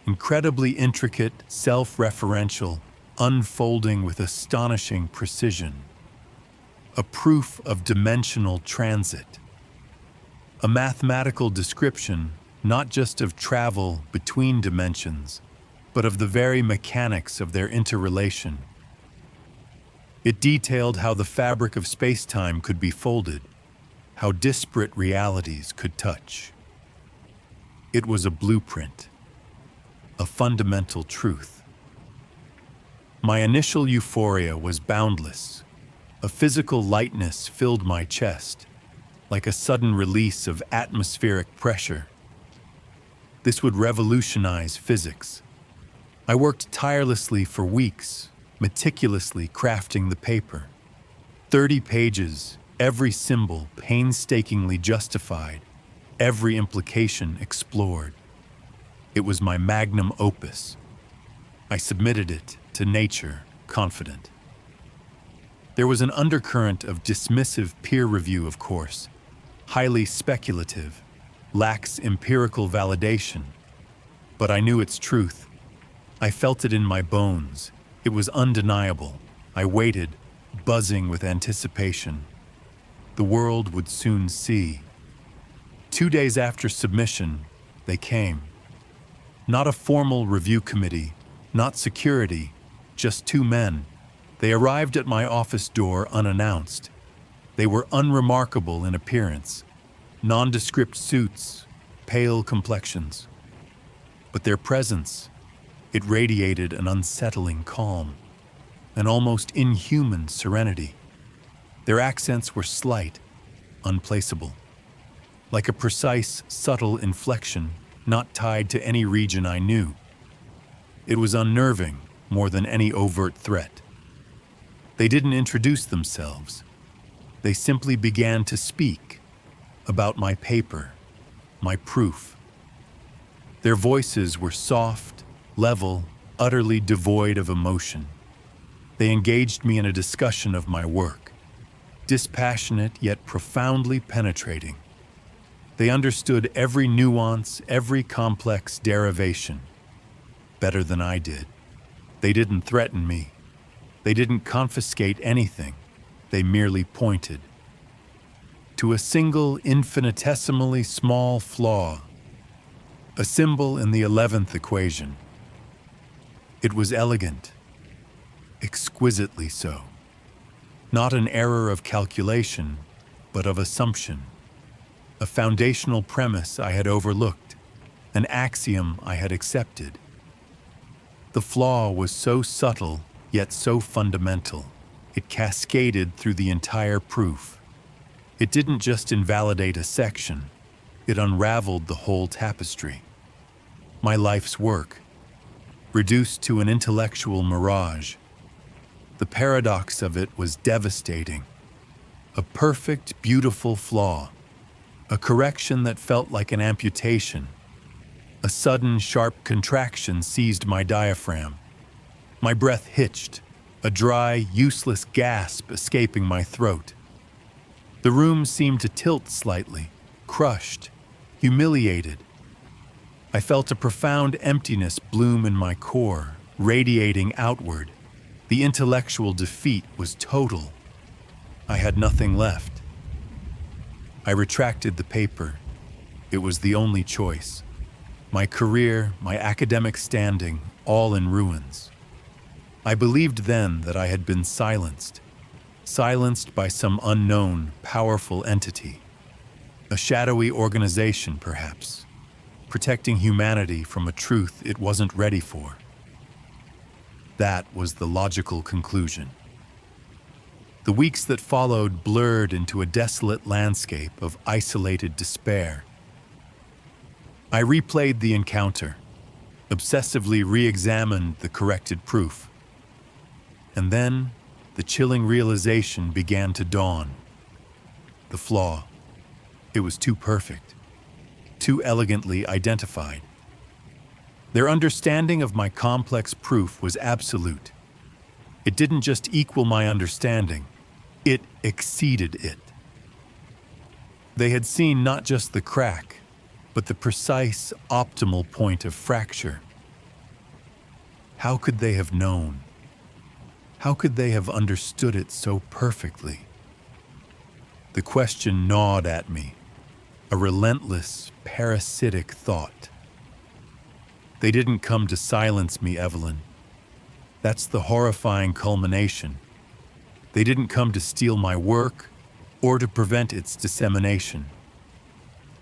incredibly intricate, self-referential, unfolding with astonishing precision. A proof of dimensional transit. A mathematical description, not just of travel between dimensions, but of the very mechanics of their interrelation. It detailed how the fabric of space-time could be folded, how disparate realities could touch. It was a blueprint, a fundamental truth. My initial euphoria was boundless. A physical lightness filled my chest, like a sudden release of atmospheric pressure. This would revolutionize physics. I worked tirelessly for weeks, meticulously crafting the paper. 30 pages, every symbol painstakingly justified, every implication explored. It was my magnum opus. I submitted it to nature, confident. There was an undercurrent of dismissive peer review, of course, highly speculative, lacks empirical validation. But I knew its truth. I felt it in my bones. It was undeniable. I waited, buzzing with anticipation. The world would soon see. 2 days after submission, they came. Not a formal review committee, not security, just 2 men. They arrived at my office door unannounced. They were unremarkable in appearance, nondescript suits, pale complexions. But their presence, it radiated an unsettling calm, an almost inhuman serenity. Their accents were slight, unplaceable, like a precise, subtle inflection not tied to any region I knew. It was unnerving more than any overt threat. They didn't introduce themselves. They simply began to speak about my paper, my proof. Their voices were soft, level, utterly devoid of emotion. They engaged me in a discussion of my work, dispassionate yet profoundly penetrating. They understood every nuance, every complex derivation, better than I did. They didn't threaten me. They didn't confiscate anything. They merely pointed to a single infinitesimally small flaw, a symbol in the 11th equation. It was elegant, exquisitely so. Not an error of calculation, but of assumption. A foundational premise I had overlooked, an axiom I had accepted. The flaw was so subtle, yet so fundamental. It cascaded through the entire proof. It didn't just invalidate a section, it unraveled the whole tapestry. My life's work, reduced to an intellectual mirage. The paradox of it was devastating. A perfect, beautiful flaw, a correction that felt like an amputation. A sudden, sharp contraction seized my diaphragm. My breath hitched, a dry, useless gasp escaping my throat. The room seemed to tilt slightly, crushed, humiliated. I felt a profound emptiness bloom in my core, radiating outward. The intellectual defeat was total. I had nothing left. I retracted the paper. It was the only choice. My career, my academic standing, all in ruins. I believed then that I had been silenced by some unknown, powerful entity. A shadowy organization, perhaps, protecting humanity from a truth it wasn't ready for. That was the logical conclusion. The weeks that followed blurred into a desolate landscape of isolated despair. I replayed the encounter, obsessively re-examined the corrected proof. And then, the chilling realization began to dawn. The flaw. It was too perfect, too elegantly identified. Their understanding of my complex proof was absolute. It didn't just equal my understanding, it exceeded it. They had seen not just the crack, but the precise, optimal point of fracture. How could they have known? How could they have understood it so perfectly? The question gnawed at me, a relentless, parasitic thought. They didn't come to silence me, Evelyn. That's the horrifying culmination. They didn't come to steal my work or to prevent its dissemination.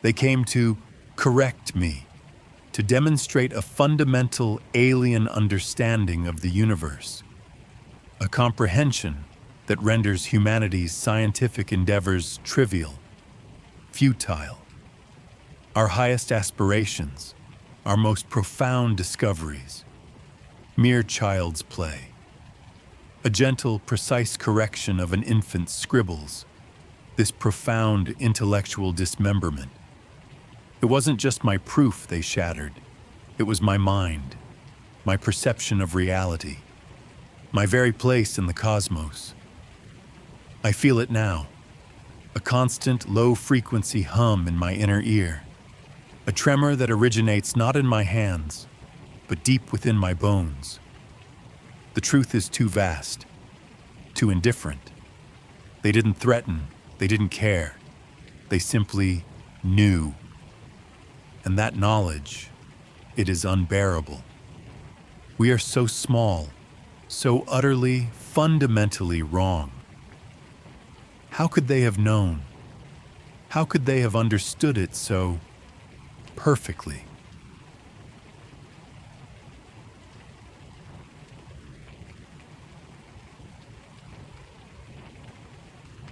They came to correct me, to demonstrate a fundamental alien understanding of the universe, a comprehension that renders humanity's scientific endeavors trivial, futile. Our highest aspirations, our most profound discoveries, mere child's play. A gentle, precise correction of an infant's scribbles, this profound intellectual dismemberment. It wasn't just my proof they shattered, it was my mind, my perception of reality, my very place in the cosmos. I feel it now, a constant low-frequency hum in my inner ear, a tremor that originates not in my hands, but deep within my bones. The truth is too vast, too indifferent. They didn't threaten, they didn't care. They simply knew. And that knowledge, it is unbearable. We are so small, so utterly, fundamentally wrong. How could they have known? How could they have understood it so perfectly?